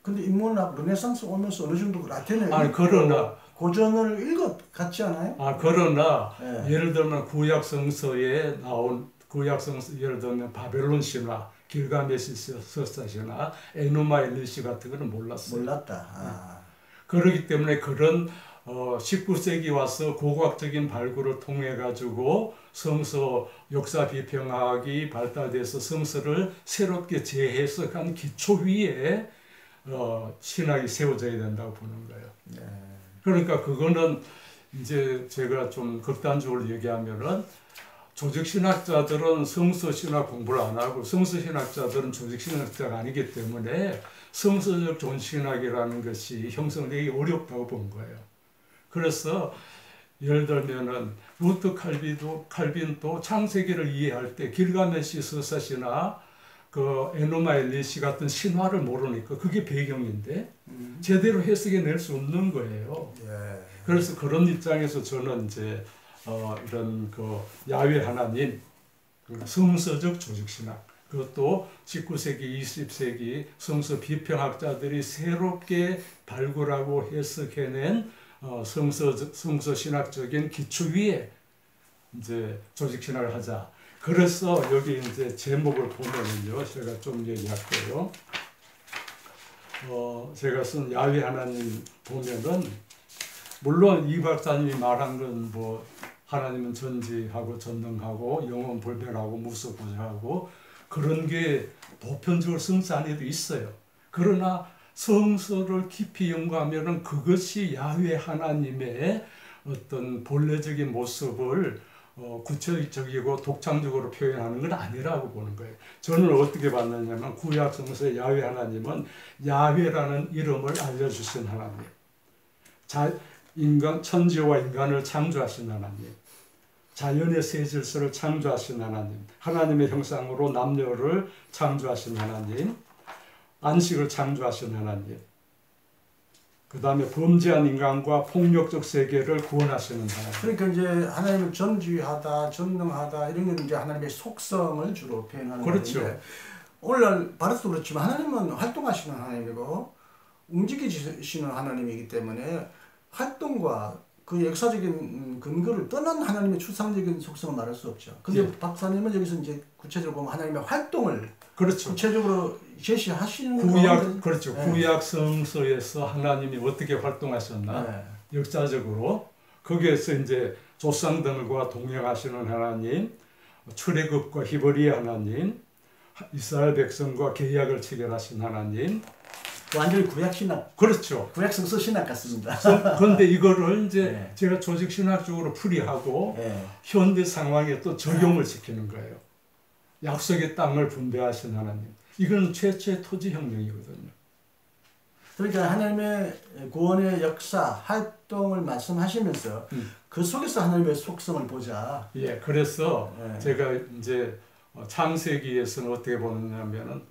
근데 인문학 르네상스 오면서 어느 정도 라틴에 그러나 고전을 읽었지 않아요? 그러나 예를 들면 구약 성서에 나온 구약 성서 예를 들면 바벨론 신화, 길가메시 서사 신화, 에누마 엘리시 같은 거는 몰랐어요. 몰랐다. 그렇기 때문에 그런 19세기 와서 고고학적인 발굴을 통해 가지고 성서 역사 비평학이 발달돼서 성서를 새롭게 재해석한 기초 위에 신학이 세워져야 된다고 보는 거예요. 네. 그러니까 그거는 이제 제가 좀 극단적으로 얘기하면은 조직신학자들은 성서신학 공부를 안 하고 성서신학자들은 조직신학자가 아니기 때문에 성서적 존신학이라는 것이 형성되기 어렵다고 본 거예요. 그래서 예를 들면은 루터 칼빈도 창세기를 이해할 때 길가메시 서사시나 그 에노마 엘리시 같은 신화를 모르니까 그게 배경인데 제대로 해석해낼 수 없는 거예요. 예. 그래서 그런 입장에서 저는 이제 이런 그 야훼 하나님, 성서적 조직신학, 그것도 19세기, 20세기 성서 비평학자들이 새롭게 발굴하고 해석해낸 성서 신학적인 기초 위에 이제 조직신학을 하자. 그래서 여기 이제 제목을 보면은요, 제가 좀 얘기할 거예요. 제가 쓴 야훼 하나님 보면은, 물론 이 박사님이 말한 건 뭐, 하나님은 전지하고 전능하고 영원 불변하고 무소부재하고 그런 게 보편적으로 성서 안에도 있어요. 그러나 성서를 깊이 연구하면은 그것이 야훼 하나님의 어떤 본래적인 모습을 구체적이고 독창적으로 표현하는 건 아니라고 보는 거예요. 저는 어떻게 봤느냐면 구약 성서의 야훼 하나님은 야훼라는 이름을 알려주신 하나님, 천지와 인간을 창조하신 하나님, 자연의 새 질서를 창조하신 하나님, 하나님의 형상으로 남녀를 창조하신 하나님, 안식을 창조하신 하나님, 그 다음에 범죄한 인간과 폭력적 세계를 구원하시는 하나님. 그러니까 이제 하나님은 전지하다, 전능하다 이런 건 이제 하나님의 속성을 주로 표현하는 그렇죠. 건데 오늘날 바르스도 그렇지만 하나님은 활동하시는 하나님이고 움직이시는 하나님이기 때문에 활동과 그 역사적인 근거를 떠난 하나님의 추상적인 속성을 말할 수 없죠. 근데 예. 박사님은 여기서 이제 구체적으로 보면 하나님의 활동을 그렇죠. 구체적으로 제시하시는 구약, 그렇죠. 네. 구약 성서에서 하나님이 어떻게 활동하셨나, 네. 역사적으로 거기에서 이제 조상들과 동행하시는 하나님, 출애굽과 히브리 하나님, 이스라엘 백성과 계약을 체결하신 하나님. 완전히 구약 신학. 그렇죠. 구약 성서 신학 같습니다. 그런데 이거를 이제 네. 제가 조직 신학적으로 풀이하고 네. 현대 상황에 또 적용을 시키는 거예요. 약속의 땅을 분배하신 하나님. 이건 최초의 토지혁명이거든요. 그러니까 하나님의 구원의 역사, 활동을 말씀하시면서 그 속에서 하나님의 속성을 보자. 예, 그래서 제가 이제 창세기에서는 어떻게 보느냐면은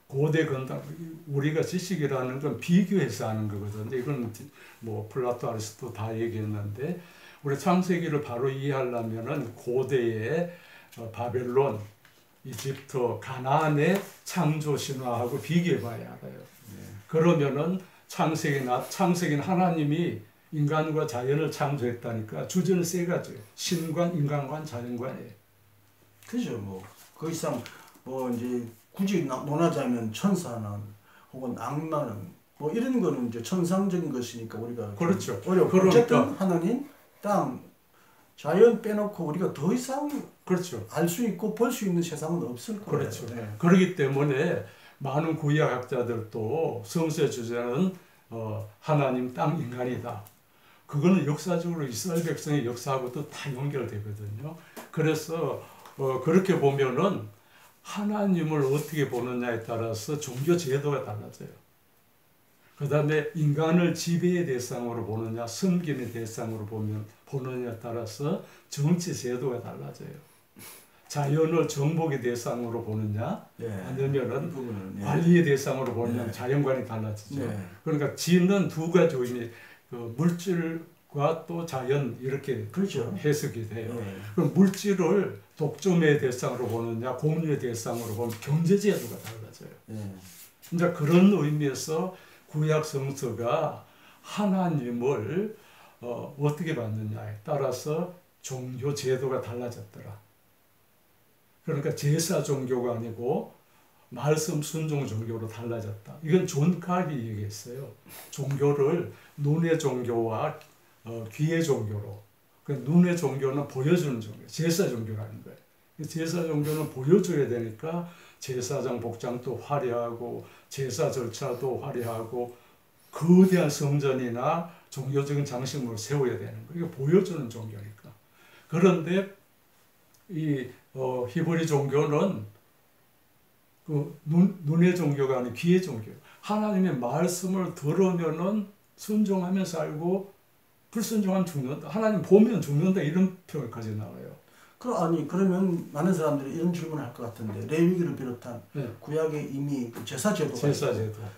고대 건담, 우리가 지식이라는 건 비교해서 하는 거거든요. 이건 뭐 플라토, 아리스토 다 얘기했는데 우리 창세기를 바로 이해하려면은 고대의 바벨론, 이집트, 가나안의 창조 신화하고 비교해봐야 알아요. 그러면은 창세기는 하나님이 인간과 자연을 창조했다니까 주제는 세 가지예요. 신관, 인간관, 자연관이에요. 그죠. 뭐 그 이상 뭐 이제 굳이 논하자면 천사는 혹은 악마는 뭐 이런 거는 이제 천상적인 것이니까 우리가 그렇죠. 어렵고 그러니까, 어쨌든 하나님, 땅, 자연 빼놓고 우리가 더 이상 그렇죠. 알 수 있고 볼 수 있는 세상은 없을 거예요. 그렇죠. 네. 그렇기 때문에 많은 구약학자들도 성서의 주제는 하나님, 땅, 인간이다. 그거는 역사적으로 이스라엘 백성의 역사하고도 다 연결되거든요. 그래서 그렇게 보면은 하나님을 어떻게 보느냐에 따라서 종교 제도가 달라져요. 그 다음에 인간을 지배의 대상으로 보느냐, 섬김의 대상으로 보느냐에 따라서 정치 제도가 달라져요. 자연을 정복의 대상으로 보느냐, 아니면은 관리의 대상으로 보느냐, 자연관이 달라지죠. 그러니까 지는 두 가지 의미, 물질과 또 자연 이렇게 그렇죠. 해석이 돼요. 그럼 물질을 독점의 대상으로 보느냐, 공유의 대상으로 보면 경제 제도가 달라져요. 이제 그런 의미에서 구약 성서가 하나님을 어떻게 받느냐에 따라서 종교 제도가 달라졌더라. 그러니까 제사 종교가 아니고 말씀 순종 종교로 달라졌다. 이건 존 칼이 얘기했어요. 종교를 눈의 종교와 귀의 종교로. 그 눈의 종교는 보여주는 종교, 제사 종교라는 거예요. 제사 종교는 보여줘야 되니까 제사장 복장도 화려하고 제사 절차도 화려하고 거대한 성전이나 종교적인 장식물을 세워야 되는 거예요. 이거 보여주는 종교니까. 그런데 이 히브리 종교는 눈의 종교가 아닌 귀의 종교. 하나님의 말씀을 들으면은 순종하면 살고 불순종하면 죽는다. 하나님 보면 죽는다. 이런 표현까지 나와요. 그러면 많은 사람들이 이런 질문을 할 것 같은데 레위기를 비롯한 구약에 이미 제사 제도가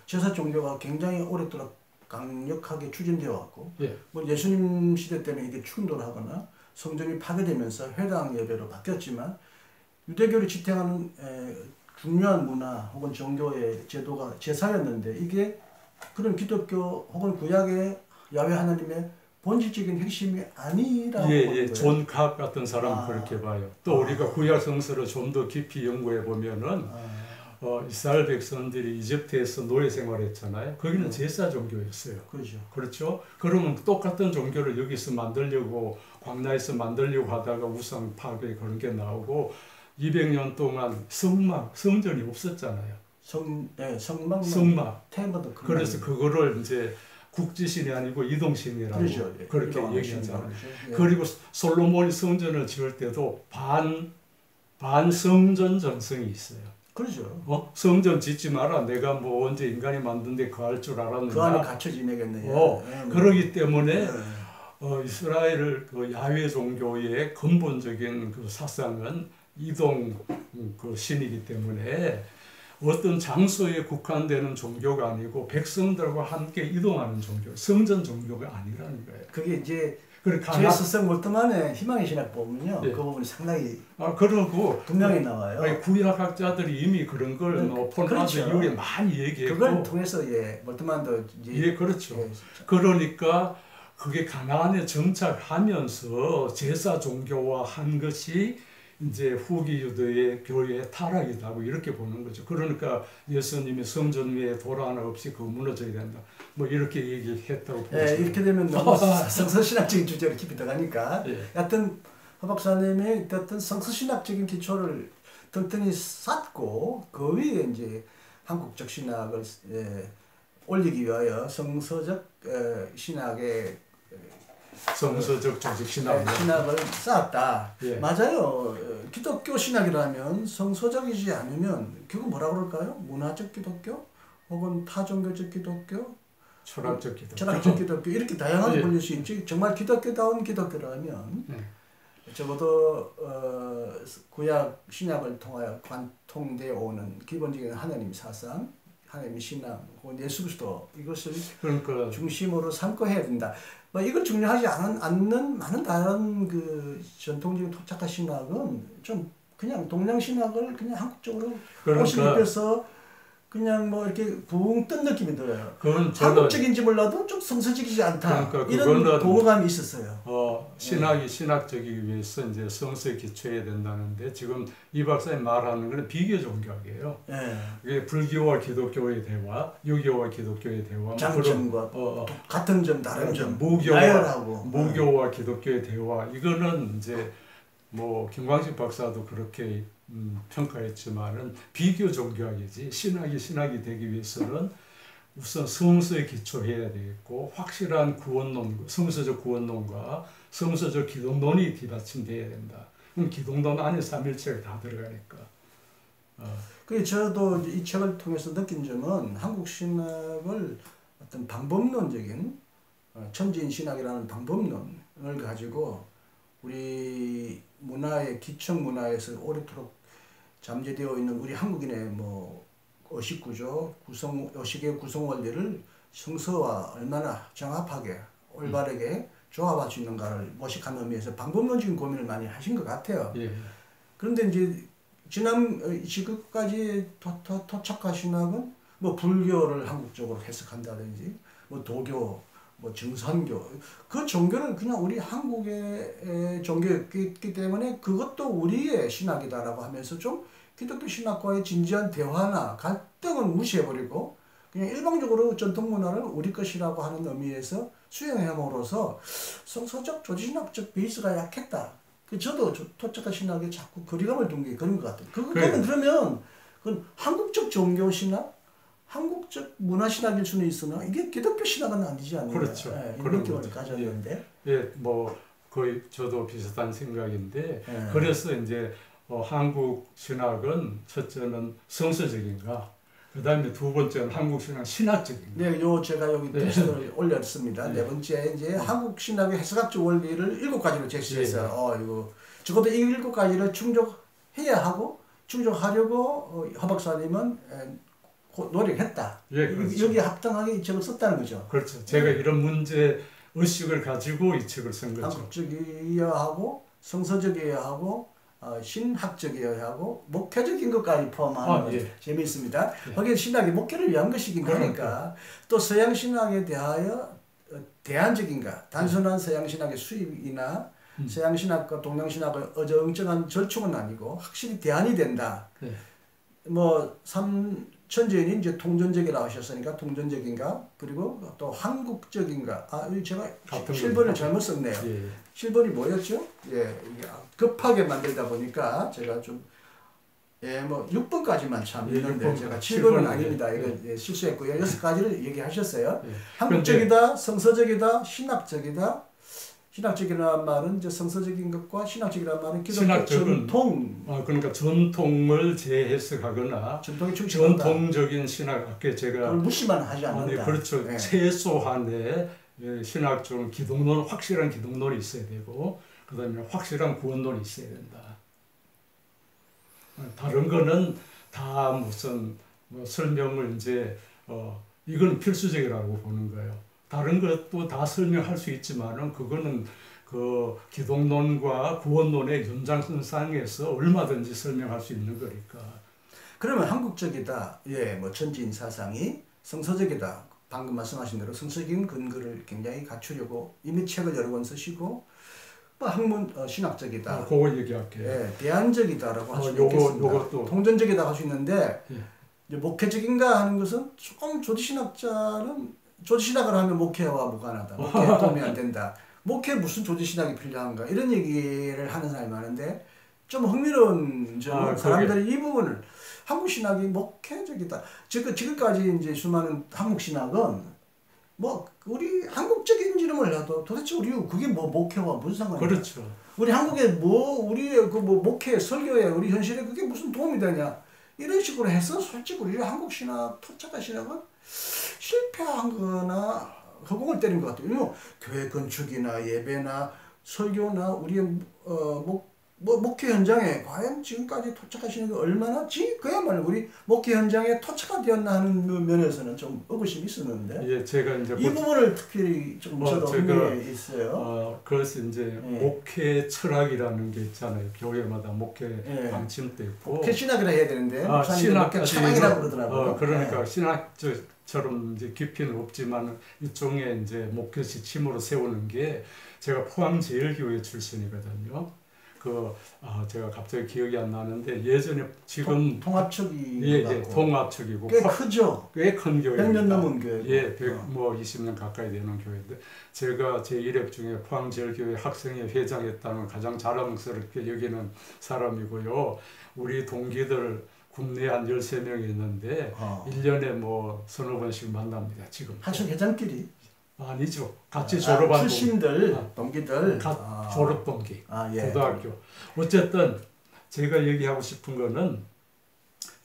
제사 종교가 굉장히 오랫도록 강력하게 추진되어 왔고 뭐 예수님 시대 때는 이게 충돌하거나 성전이 파괴되면서 회당 예배로 바뀌었지만 유대교를 지탱하는 중요한 문화 혹은 종교의 제도가 제사였는데 이게 그런 기독교 혹은 구약의 야훼 하나님의 본질적인 핵심이 아니라고 보는 거예요. 존 각 같은 사람은 그렇게 봐요. 또 우리가 구약 성서를 좀 더 깊이 연구해 보면은 이스라엘 백성들이 이집트에서 노예 생활했잖아요. 거기는 제사 종교였어요. 그렇죠. 그러면 똑같은 종교를 여기서 만들려고 광야에서 만들려고 하다가 우상 파괴 그런 게 나오고 200년 동안 성전이 없었잖아요. 성막. 그래서 그거를 이제 국지신이 아니고 이동신이라고 그렇게 얘기하잖아요. 그리고 솔로몬이 성전을 지을 때도 반성전 정성이 있어요. 성전 짓지 마라. 내가 뭐 언제 인간이 만든데 거할 줄 알았는가. 그 안에 갇혀 지내겠네요. 그러기 때문에 이스라엘 그 야훼 종교의 근본적인 그 사상은 이동 그 신이기 때문에 어떤 장소에 국한되는 종교가 아니고 백성들과 함께 이동하는 종교, 성전 종교가 아니라는 거예요. 그게 이제 제 스승 몰트만의 희망의 신학 보면요, 그 부분이 상당히 그러고 분명히 나와요. 구약학자들이 이미 그런 걸 폰라드 이후에 많이 얘기했고 그걸 통해서 몰트만도 그렇죠. 그러니까 그게 가나안에 정착하면서 제사 종교화 한 것이 이제 후기 유대의 교회의 타락이라고 이렇게 보는 거죠. 그러니까 예수님이 성전 위에 돌 하나 없이 그 무너져야 된다. 뭐 이렇게 얘기했다고 보죠. 이렇게 되면 너무 성서신학적인 주제로 깊이 들어가니까 여하튼 허 박사님의 어떤 성서신학적인 기초를 튼튼히 쌓고 그 위에 이제 한국적 신학을 올리기 위하여 성서적 신학의 성서적 조직 신학을 쌓았다. 맞아요. 기독교 신학이라면 성서적이지 않으면 결국 뭐라 그럴까요? 문화적 기독교 혹은 타종교적 기독교, 철학적 기독교, 이렇게 다양하게 불릴 수 있지. 정말 기독교다운 기독교라면 적어도 구약 신약을 통하여 관통되어 오는 기본적인 하나님 사상, 하나님의 신앙, 혹은 예수 그리스도 이것을 중심으로 삼고 해야 된다. 이걸 중요하지 않는 많은 다른 그 전통적인 토착화 신학은 좀 그냥 동양신학을 그냥 한국적으로 그러니까, 옷을 입혀서 그냥 뭐 이렇게 붕 뜬 느낌이 들어요. 그건 한국적인지 몰라도 좀 성서적이지 않다. 그러니까 이런 동감이 있었어요. 신학이 신학적이기 위해서 이제 성서에 기초해야 된다는데 지금 이 박사님 말하는 것은 비교 종교학이에요. 이게 불교와 기독교의 대화, 유교와 기독교의 대화, 장점과 같은 점, 다른 점, 무교와 기독교의 대화. 이거는 이제 뭐 김광식 박사도 그렇게 평가했지만은 비교 종교학이지 신학이 되기 위해서는 우선 성서에 기초해야 되겠고 확실한 구원론, 성서적 구원론과 성서적 기독론이 뒷받침돼야 된다. 그럼 기독론 안에 삼일체가 다 들어가니까. 그 저도 이 책을 통해서 느낀 점은 한국 신학을 어떤 방법론적인 천지인 신학이라는 방법론을 가지고 우리 문화의 기청 문화에서 오래도록 잠재되어 있는 우리 한국인의 뭐 의식구조, 의식의 구성 원리를 성서와 얼마나 정합하게 올바르게 조합할 수 있는가를 모색하는 의미에서 방법론적인 고민을 많이 하신 것 같아요. 예. 그런데 이제 지금까지 토착화 신학은 뭐 불교를 한국적으로 해석한다든지 뭐 도교, 뭐 정선교, 그 종교는 그냥 우리 한국의 종교였기 때문에 그것도 우리의 신학이다라고 하면서 좀 기독교 신학과의 진지한 대화나 갈등은 무시해버리고 그냥 일방적으로 전통 문화를 우리 것이라고 하는 의미에서 수용함으로써 성서적 조지신학적 베이스가 약했다. 저도 토착화 신학에 자꾸 거리감을 둔 게 그런 것 같아요. 그거는 그러면 그건 한국적 종교 신학, 한국적 문화 신학일 수는 있으나 이게 기독교 신학은 아니지 않나요? 그렇죠. 이런 느낌을 가졌는데. 뭐 거의 저도 비슷한 생각인데 그래서 이제 한국 신학은 첫째는 성서적인가, 그 다음에 두 번째는 한국 신학 신학적인가. 네, 제가 여기 테스트를 올렸습니다. 네 번째 이제 한국 신학의 해석학적 원리를 7가지로 제시했어요. 이거 적어도 이 7가지를 충족해야 하고 충족하려고 허 박사님은 노력했다. 그렇죠. 여기에 합당하게 이 책을 썼다는 거죠. 그렇죠. 제가 이런 문제 의식을 가지고 이 책을 쓴 거죠. 한국적이어야 하고 성서적이어야 하고 신학적이어야 하고 목회적인 것까지 포함하는 재미있습니다. 거기에 신학이 목회를 위한 것이긴 하니까 또 서양 신학에 대하여 대안적인가, 단순한 서양 신학의 수입이나 서양 신학과 동양 신학의 어정쩡한 절충은 아니고 확실히 대안이 된다. 뭐 천재인이 이제 통전적이라고 하셨으니까 통전적인가, 그리고 또 한국적인가. 제가 7번을 잘못 썼네요. 7번이 뭐였죠? 이게 급하게 만들다 보니까 제가 좀 뭐 6번까지만 참 있는데 제가 7번은 아닙니다. 이거 실수했고요. 6가지를 얘기하셨어요. 한국적이다, 성서적이다, 신학적이다. 신학적이라는 말은 이제 성서적인 것과 신학적이라는 말은 기독교 전통. 그러니까 전통을 재해석하거나 전통적인 신학, 아까 제가 무시만 하지 않는다. 그렇죠. 최소한의 신학적인 기독론, 확실한 기독론이 있어야 되고, 그다음에 확실한 구원론이 있어야 된다. 다른 거는 다 무슨 설명을 이제 이건 필수적이라고 보는 거예요. 다른 것도 다 설명할 수 있지만은 그거는 그 기독론과 구원론의 연장선상에서 얼마든지 설명할 수 있는 거니까. 그러면 한국적이다, 뭐 천지인 사상이 성서적이다. 방금 말씀하신 대로 성서적인 근거를 굉장히 갖추려고 이미 책을 여러 권 쓰시고, 뭐 학문 신학적이다. 그거 얘기할게요. 대안적이다라고 할 수 있겠습니다. 통전적이다 할 수 있는데 이제 목회적인가 하는 것은 조금 조지신학을 하면 목회와 무관하다. 목회에 도움이 안 된다. 목회에 무슨 조지신학이 필요한가. 이런 얘기를 하는 사람이 많은데 좀 흥미로운 점은 사람들이 이 부분을 한국 신학이 목회적이다. 지금까지 이제 수많은 한국 신학은 뭐 우리 한국적인지는 몰라도 도대체 그게 뭐 목회와 무슨 상관이야? 그렇죠. 우리 한국에 우리의 목회, 설교에 우리 현실에 그게 무슨 도움이 되냐? 이런 식으로 해서 솔직히 우리 한국 신학, 토착화 신학은 실패한 거나 허공을 때린 것 같아요. 교회 건축이나 예배나 설교나 우리의 뭐 목회 현장에 과연 지금까지 토착하시는 게 얼마나 그야말로 우리 목회 현장에 토착가 되었나 하는 면에서는 좀 의구심이 있었는데 예, 제가 이제 이 부분을 특별히 좀 저도 흥미에 있어요. 그래서 이제 목회 철학이라는 게 있잖아요. 교회마다 목회 방침도 있고 목회 신학이라 해야 되는데 신학교 철학이라고 그러더라고요. 그러니까 신학처럼 이제 깊이는 없지만 일종의 이제 목회 지침으로 세우는 게 제가 포항제일교회 출신이거든요. 제가 갑자기 기억이 안 나는데 예전에 지금 통합측이 통합측이고 꽤 크죠. 꽤 큰 교회. 100년 넘은 교회. 예, 20년 가까이 되는 교회인데 제가 제 이력 중에 포항제일교회 학생회 회장했다는 가장 자랑스럽게 여기는 사람이고요. 우리 동기들 국내에 한 13명이 있는데 1년에 뭐 서너 번씩 만납니다. 지금. 학생 회장끼리? 아니죠. 같이 졸업한 출신들, 동기들. 졸업 동기, 예. 고등학교. 어쨌든 제가 얘기하고 싶은 거는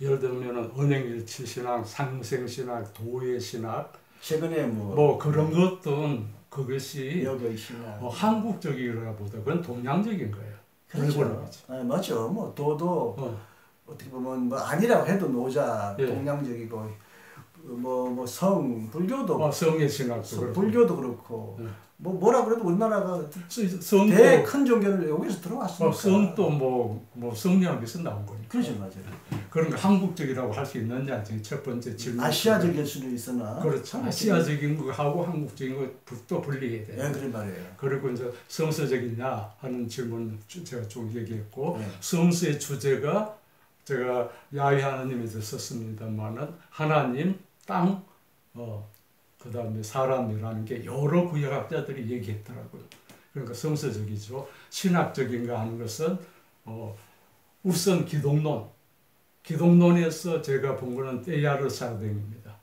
예를 들면 언행일치신학, 상생신학, 도예신학 최근에 뭐 그런 것도 그것이 여교신학 한국적이라보다 그건 동양적인 거예요. 그렇죠. 맞죠. 뭐 도도 어떻게 보면 뭐 아니라고 해도 노자 동양적이고 성 불교도 성의 신학도 불교도 그렇고 뭐라 그래도 우리나라가 대 큰 종교는 여기서 들어왔으니까 성도 뭐 성리학에서 나온 거니까. 그렇죠, 맞아요. 그러니까 한국적이라고 할 수 있느냐 첫 번째 질문. 아시아적일 수도 있으나. 그렇죠. 아시아적인 거하고 한국적인 거또 분리해야 돼요. 네, 그런 말이에요. 그리고 이제 성서적이냐 하는 질문 제가 좀 얘기했고 성서의 주제가 제가 야훼 하나님에서 썼습니다만은 하나님, 땅, 그 다음에 사람이라는 게 여러 구약학자들이 얘기했더라고요. 그러니까 성서적이죠. 신학적인가 하는 것은 우선 기독론에서 제가 본 거는 테야르 샤르댕입니다.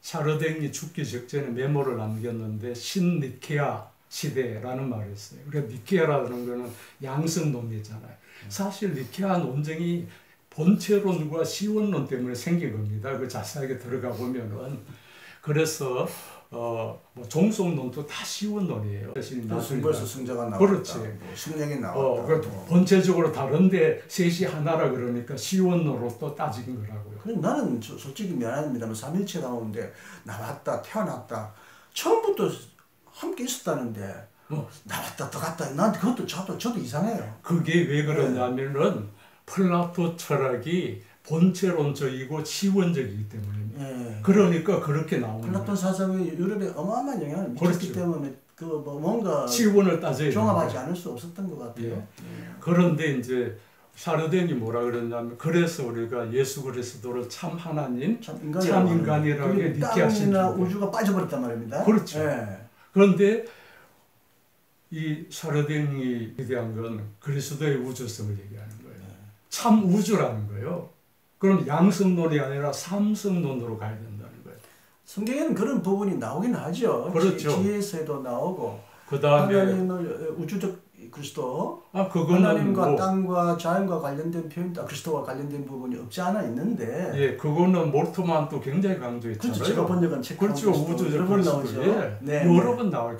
샤르댕이 죽기 직전에 메모를 남겼는데 신니케아 시대라는 말을 했어요. 그러니까 니케아라는 거는 양성 논리잖아요. 사실 니케아 논쟁이 본체론과 시원론 때문에 생긴 겁니다. 그 자세하게 들어가 보면은 그래서 뭐 종속론도 다 시원론이에요. 벌써 승자가 나왔다. 그렇지. 승력이 나왔다. 본체적으로 다른데 셋이 하나라 그러니까 시원론으로 또 따진 거라고요. 그럼 나는 솔직히 미안합니다만 삼일체 나오는데 나왔다 태어났다 처음부터 함께 있었다는데 나왔다 더 갔다 난 그것도 저도 이상해요. 그게 왜 그러냐면은 플라토 철학이 본체론적이고 시원적이기 때문입니다. 그러니까 그렇게 나오는 플라톤 사상이 유럽에 어마어마한 영향을 미쳤기 때문에 뭔가 시원을 따져야 종합하지 않을 수 없었던 것 같아요. 그런데 이제 샤르댕이 뭐라 그러냐면 그래서 우리가 예수 그리스도를 참 하나님, 참 인간이라고 니케아신 땅이나 우주가 빠져버렸단 말입니다. 그렇죠. 그런데 이 샤르댕이 대한 건 그리스도의 우주성을 얘기하는 거예요. 참 우주라는 거예요. 그럼 양성론이 아니라 삼성론으로 가야 된다는 거예요. 성경에는 그런 부분이 나오긴 하죠. 그렇죠. 지혜서에도 나오고 그다음에 하나님을 우주적 그리스도 그거는 하나님과 땅과 자연과 관련된 표현도 그리스도와 관련된 부분이 없지 않아 있는데 예, 그거는 몰트만도 굉장히 강조했잖아요. 그렇죠. 제가 본 적은 책 그렇죠. 우주적 여러 번 나오죠. 여러 번 나와요.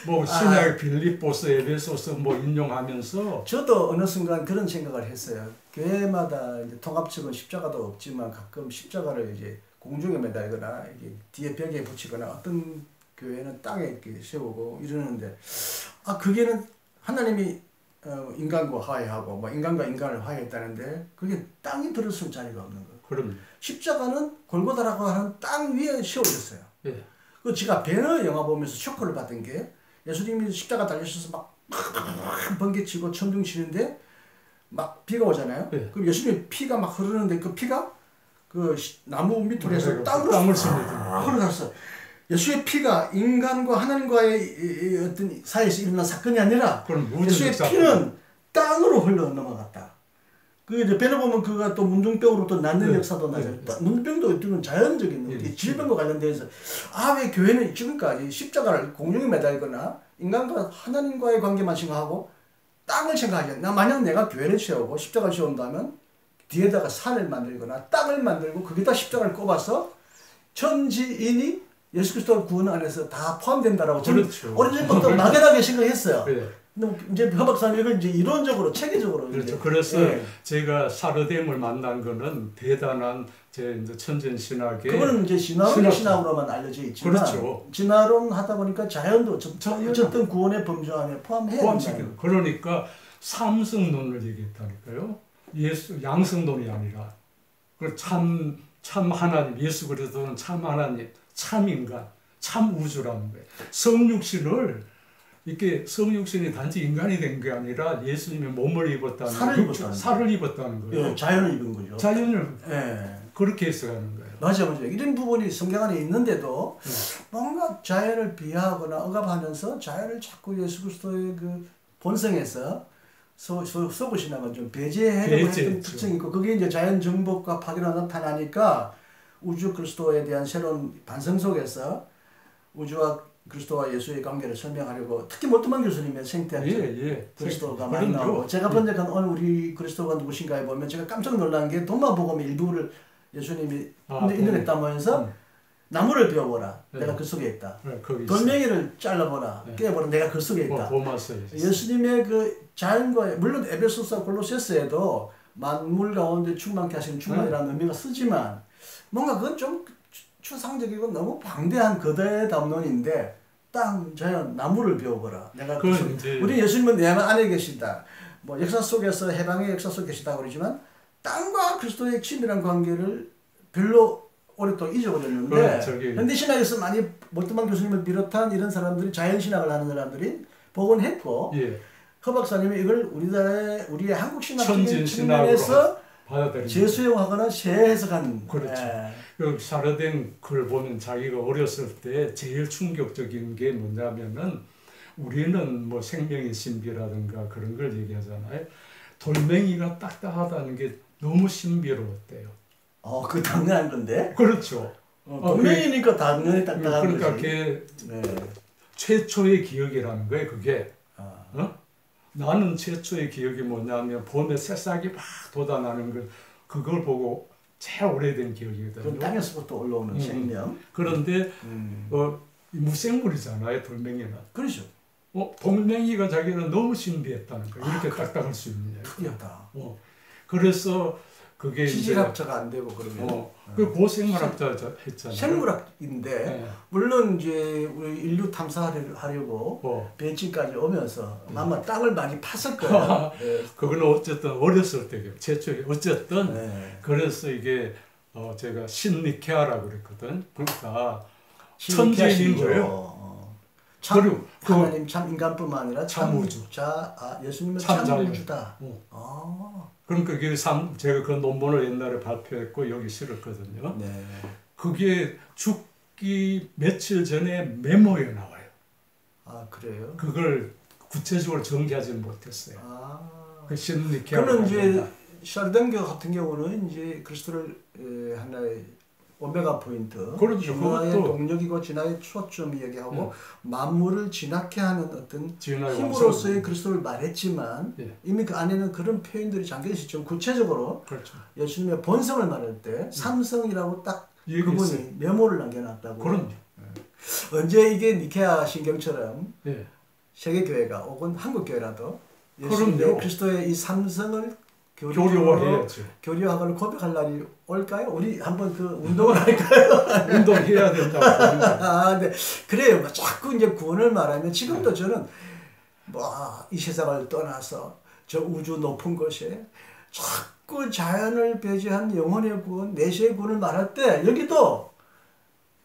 뭐 신약 빌립보서, 에베소서 뭐 인용하면서 저도 어느 순간 그런 생각을 했어요. 교회마다 이제 통합측은 십자가도 없지만 가끔 십자가를 이제 공중에 매달거나 이게 뒤에 벽에 붙이거나 어떤 교회는 땅에 이렇게 세우고 이러는데 그게는 하나님이 인간과 화해하고 뭐 인간과 인간을 화해했다는데 그게 땅이 들어설 자리가 없는 거예요. 그럼 십자가는 골고다라고 하는 땅 위에 세워졌어요. 그 제가 배너 영화 보면서 쇼크를 받은 게 예수님이 십자가 달리셔서 막 번개치고 천둥 치는데 막 비가 오잖아요. 그럼 예수님의 피가 막 흐르는데 그 피가 그 나무 밑으로 해서 땅을 흘러갔어. 예수의 피가 인간과 하나님과의 어떤 사이에서 일어난 사건이 아니라 예수의 피는 땅으로 흘러 넘어갔다. 그 이제 배너 보면 그가 또 문둥병으로 또 낫는 역사도 나죠. 문둥병도 어떤 자연적인 질병과 관련돼서 왜 교회는 지금까지 십자가를 공중에 매달거나 인간과 하나님과의 관계만 생각하고 땅을 생각하지 않나. 만약 내가 교회를 세우고 십자가를 세운다면 뒤에다가 산을 만들거나 땅을 만들고 거기다 십자가를 꼽아서 천지인이 예수 그리스도 구원 안에서 다 포함된다라고 저는 오래전부터 막연하게 생각했어요. 이제 허 박사님 이걸 이제 이론적으로 체계적으로 그렇죠. 이제, 그래서 예. 제가 사르뎀을 만난 거는 대단한 제 이제 천진 신학의 그거는 이제 신학으로만 알려져 있지만 그렇죠. 진화론 하다 보니까 자연도 어쨌든 구원의 범주 안에 포함해야 된다. 그러니까 삼성론을 얘기했다니까요. 양성론이 아니라 참 하나님, 예수 그리스도는 참 하나님, 참 인간, 참 우주라는 거예요. 성육신을 이렇게 성육신이 단지 인간이 된 게 아니라 예수님의 몸을 입었다는 살을 입었다는 거예요. 예, 자연을 입은 거죠. 자연을 예. 그렇게 해석하는 거예요. 맞아요. 이런 부분이 성경 안에 있는데도 뭔가 자연을 비하하거나 억압하면서 자연을 자꾸 예수 그리스도의 그 본성에서 속으시나가 좀 배제하려고 했던 특징이 있고 그게 이제 자연 정복과 파괴로 나타나니까 우주 그리스도에 대한 새로운 반성 속에서 우주와 그리스도와 예수의 관계를 설명하려고 특히 몰트만 교수님의 생태 그리스도가 많이 나오고 제가 번역한 오늘 우리 그리스도가 누구신가에 보면 제가 깜짝 놀란 게 도마복음의 일부를 예수님이 인용했다면서 나무를 베어보라 내가 그 속에 있다. 돌멩이를 잘라보라 깨어보라 내가 그 속에 있다. 예수님의 그 자연과 물론 에베소서 골로새서에도 만물 가운데 충만케 하시는 충만이라는 의미가 쓰지만 뭔가 그건 좀 추상적이고 너무 방대한 거대 담론인데 땅, 자연, 나무를 배워보라. 내가 우리 예수님은 내 안에 계신다. 뭐 역사 속에서 해방의 역사 속에 계시다고 그러지만 땅과 그리스도의 친밀한 관계를 별로 오랫동안 잊어버렸는데 현대신학에서 많이 몰트만 교수님을 비롯한 이런 사람들이 자연신학을 하는 사람들이 복원했고 허 박사님이 이걸 우리의 한국신학적인 측면에서 재수용하거나 재해석한 그렇죠. 그 사르뎀 글 보면 자기가 어렸을 때 제일 충격적인 게 뭐냐면은 우리는 뭐 생명의 신비라든가 그런 걸 얘기하잖아요. 돌멩이가 딱딱하다는 게 너무 신비로웠대요. 그 당연한 건데. 그렇죠. 돌멩이니까 당연히 딱딱한 그러니까 거지. 그게 최초의 기억이라는 거예요. 그게. 나는 최초의 기억이 뭐냐면 봄에 새싹이 막 돋아나는 걸 그걸 보고 제일 오래된 기억이거든요. 땅에서부터 올라오는 생명. 그런데 무생물이잖아요, 돌멩이는. 그렇죠. 돌멩이가 자기는 너무 신비했다는 거예요. 이렇게 딱딱할 수 있느냐. 특이하다. 그래서 그게 지질학자가 안 되고 그러면. 그 고생물학자 했잖아요. 생물학인데 물론 이제 우리 인류 탐사하려고 베이징까지 오면서 아마 땅을 많이 팠을 거예요. 그거는 어쨌든 어렸을 때 최초에 어쨌든 그래서 이게 제가 신니케아라고 그랬거든. 그러니까 천재인 거예요. 하나님 참 인간뿐만 아니라 참 우주. 예수님은 참 우주다. 그러니까 제가 그 논문을 옛날에 발표했고 여기 실었거든요. 그게 죽기 며칠 전에 메모에 나와요. 그래요? 그걸 구체적으로 전개하지는 못했어요. 그 그러면 이제 샤르뎀교 같은 경우는 이제 그리스도를 하나의 오메가 포인트, 그렇죠. 진화의 동력이고 진화의 초점이 얘기하고 만물을 진화케 하는 어떤 힘으로서의 그리스도를 말했지만 이미 그 안에는 그런 표현들이 잠겨 있었죠. 구체적으로 예수님의 본성을 말할 때 삼성이라고 딱 그분이 메모를 남겨놨다고. 언제 이게 니케아 신경처럼 세계교회가 혹은 한국교회라도 예수님의 그리스도의 이 삼성을 교류학을 고백할 날이 올까요? 우리 한번 그 운동을 할까요? 운동해야 된다고. 네. 그래요. 자꾸 이제 구원을 말하면 지금도 저는 이 세상을 떠나서 저 우주 높은 곳에 자꾸 자연을 배제한 영혼의 구원, 내세의 구원을 말할 때 여기도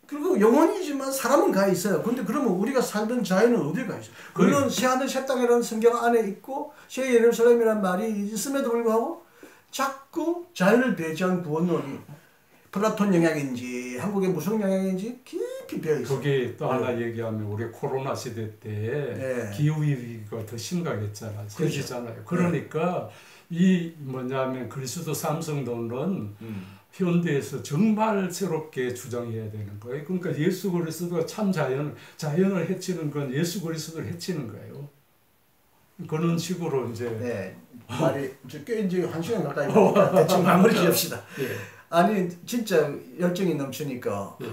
그리고 영혼이지만 사람은 가 있어요. 근데 그러면 우리가 살던 자연은 어디 가 있어요? 물론 새하늘 새 땅이라는 성경 안에 있고 새 예루살렘이라는 말이 있음에도 불구하고 자꾸 자연을 배제한 구원론이 플라톤 영향인지 한국의 무슨 영향인지 깊이 배어 있어요. 거기 또 하나 얘기하면 우리 코로나 시대 때 기후위기가 더 심각했잖아요. 그렇잖아요. 그러니까 이 뭐냐면 그리스도 삼성론은 현대에서 정말 새롭게 주장해야 되는 거예요. 그러니까 예수 그리스도가 참 자연을 해치는 건 예수 그리스도를 해치는 거예요. 그런 식으로 이제 말이 꽤 이제 1시간 가까이 대충 마무리 지읍시다. 아니 진짜 열정이 넘치니까 예.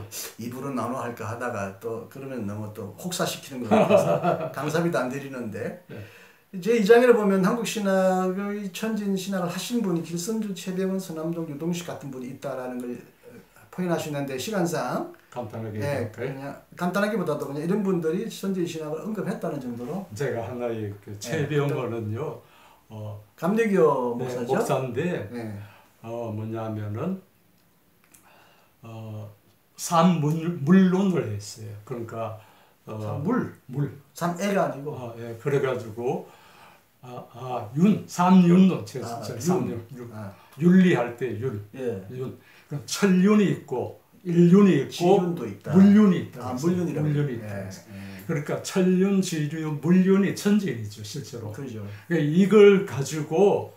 입으로 나눠할까 하다가 또 그러면 너무 또 혹사시키는 것 같아서 강사비도 안 드리는데 예. 제 2장에 보면 한국 신학의 천진 신학을 하신 분이 길선주, 최병원, 서남동, 유동식 같은 분이 있다라는 걸 포인하시는데 시간상 간단하게 예, 그냥 간단하기보다도 그냥 이런 분들이 천진 신학을 언급했다는 정도로 제가 하나의 그 최병원은요. 감리교 목사죠. 네, 목사인데 네. 뭐냐면은 삼물론을 했어요. 그러니까 물. 삼애가 아니고. 예, 그래가지고 삼윤론 윤리할 때 윤. 천륜이 있고 일륜이 있고 물륜이 있다. 물륜이 있다. 그러니까 천륜, 지륜, 물륜이 천진이죠, 실제로. 그렇죠. 그러니까 이걸 가지고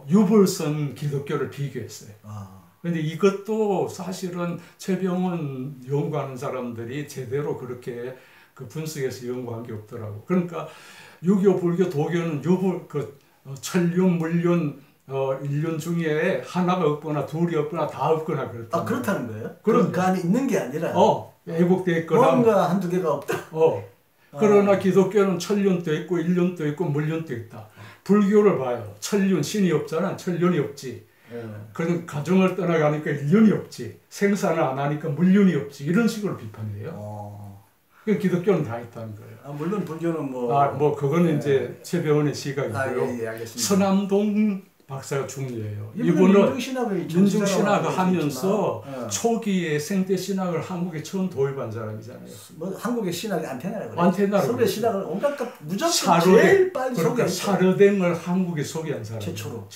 유불선 기독교를 비교했어요. 그런데 이것도 사실은 최병원 연구하는 사람들이 제대로 그렇게 그 분석해서 연구한 게 없더라고. 그러니까 유교, 불교, 도교는 천륜, 물륜, 일륜 중에 하나가 없거나 둘이 없거나 다 없거나 그렇다. 그렇다는 거예요? 그럼 그 안에 있는 게 아니라 왜곡되어 있거나 뭔가 한두 개가 없다. 그러나 기독교는 천륜도 있고 일륜도 있고 물륜도 있다. 불교를 봐요. 천륜, 신이 없잖아. 천륜이 없지. 그런 가정을 떠나가니까 일륜이 없지. 생산을 안 하니까 물륜이 없지. 이런 식으로 비판해요. 기독교는 다 있다는 거예요. 물론 불교는 뭐 그거는 이제 최병원의 시각이고요. 알겠습니다. 서남동 박사가 중요해요. 이분은 민중신학을 하면서 초기에 생태신학을 한국에 처음 도입한 사람이잖아요. 한국의 신학의 안테나라고 그래요. 안테나라고. 서구의 신학을 온갖 무조건 제일 빨리 그러니까 샤르댕을 한국에 소개한 사람. 최초로.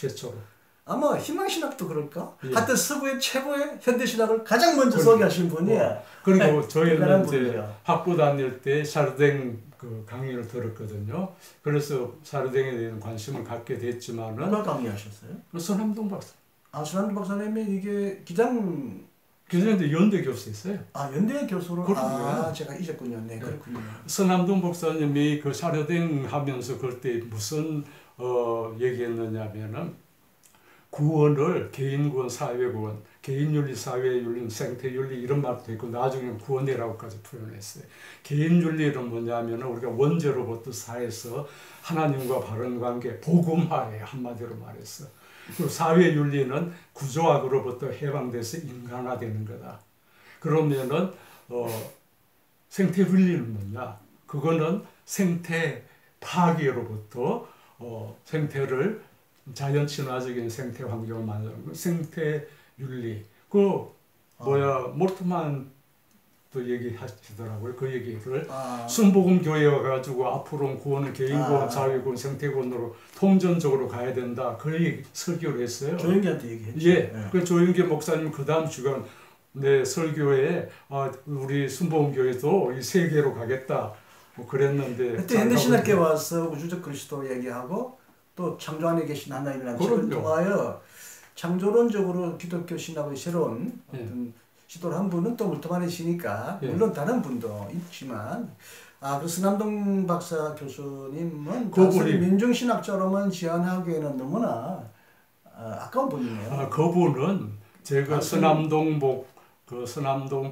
아마 희망신학도 그럴까? 하여튼 서구의 최고의 현대신학을 가장 먼저 소개하신 분이야. 그리고 저희는 이제 학부 다닐 때 샤르댕 그 강의를 들었거든요. 그래서 샤르댕에 대한 관심을 갖게 됐지만은. 누가 강의하셨어요? 서남동 박사. 서남동 박사님이 이게 기장 연대 교수였어요. 연대 교수로? 그렇군요. 제가 잊었군요. 네, 그렇군요. 서남동 박사님이 그 샤르댕 하면서 그때 무슨 얘기했느냐면은 구원을 개인구원, 사회구원, 개인윤리, 사회윤리, 생태윤리 이런 말도 있고 나중에 구원이라고까지 표현했어요. 개인윤리는 뭐냐면 우리가 원죄로부터 사해서 하나님과 바른 관계, 복음화에 한마디로 말했어. 그리고 사회윤리는 구조학으로부터 해방돼서 인간화되는 거다. 그러면은 생태윤리는 뭐냐? 그거는 생태 파괴로부터 생태를 자연 친화적인 생태 환경을 만드는 거, 생태 윤리. 몰트만도 얘기하시더라고요. 그 얘기를 순복음 교회와 가지고 앞으로 구원은 개인구원, 사회구원, 생태구원으로 통전적으로 가야 된다. 그 얘기 설교를 했어요. 조영기한테 얘기했죠. 예. 그 조영기 목사님 그 다음 주간 내 설교에 우리 순복음 교회도 이 세계로 가겠다. 그랬는데 그때 현대신학계 와서 우주적 그리스도 얘기하고. 또 창조 안에 계신 하나님이라는 책을 통하여 창조론적으로 기독교 신학의 새로운 어떤 시도를 한 분은 또 물터만이시니까 물론 다른 분도 있지만 그 서남동 박사 교수님은 단순히 민중신학자로만 지향하기에는 너무나 아까운 분이네요. 그분은 제가 서남동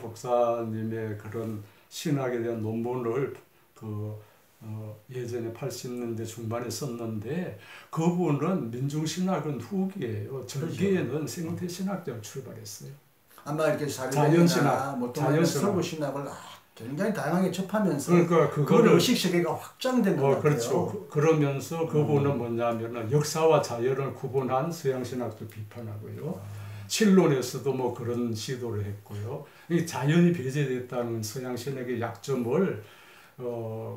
박사님의 그런 신학에 대한 논문을 예전에 80년대 중반에 썼는데 그분은 민중신학은 후기예요. 전기에는 생태신학자로 출발했어요. 아마 이렇게 자연신학, 서구신학을 굉장히 다양하게 접하면서 그러니까 그거를 의식세계가 확장된 것 같아요. 그렇죠. 그러면서 그분은 뭐냐면은 역사와 자연을 구분한 서양신학도 비판하고요. 칠론에서도 뭐 그런 시도를 했고요. 이 자연이 배제됐다는 서양신학의 약점을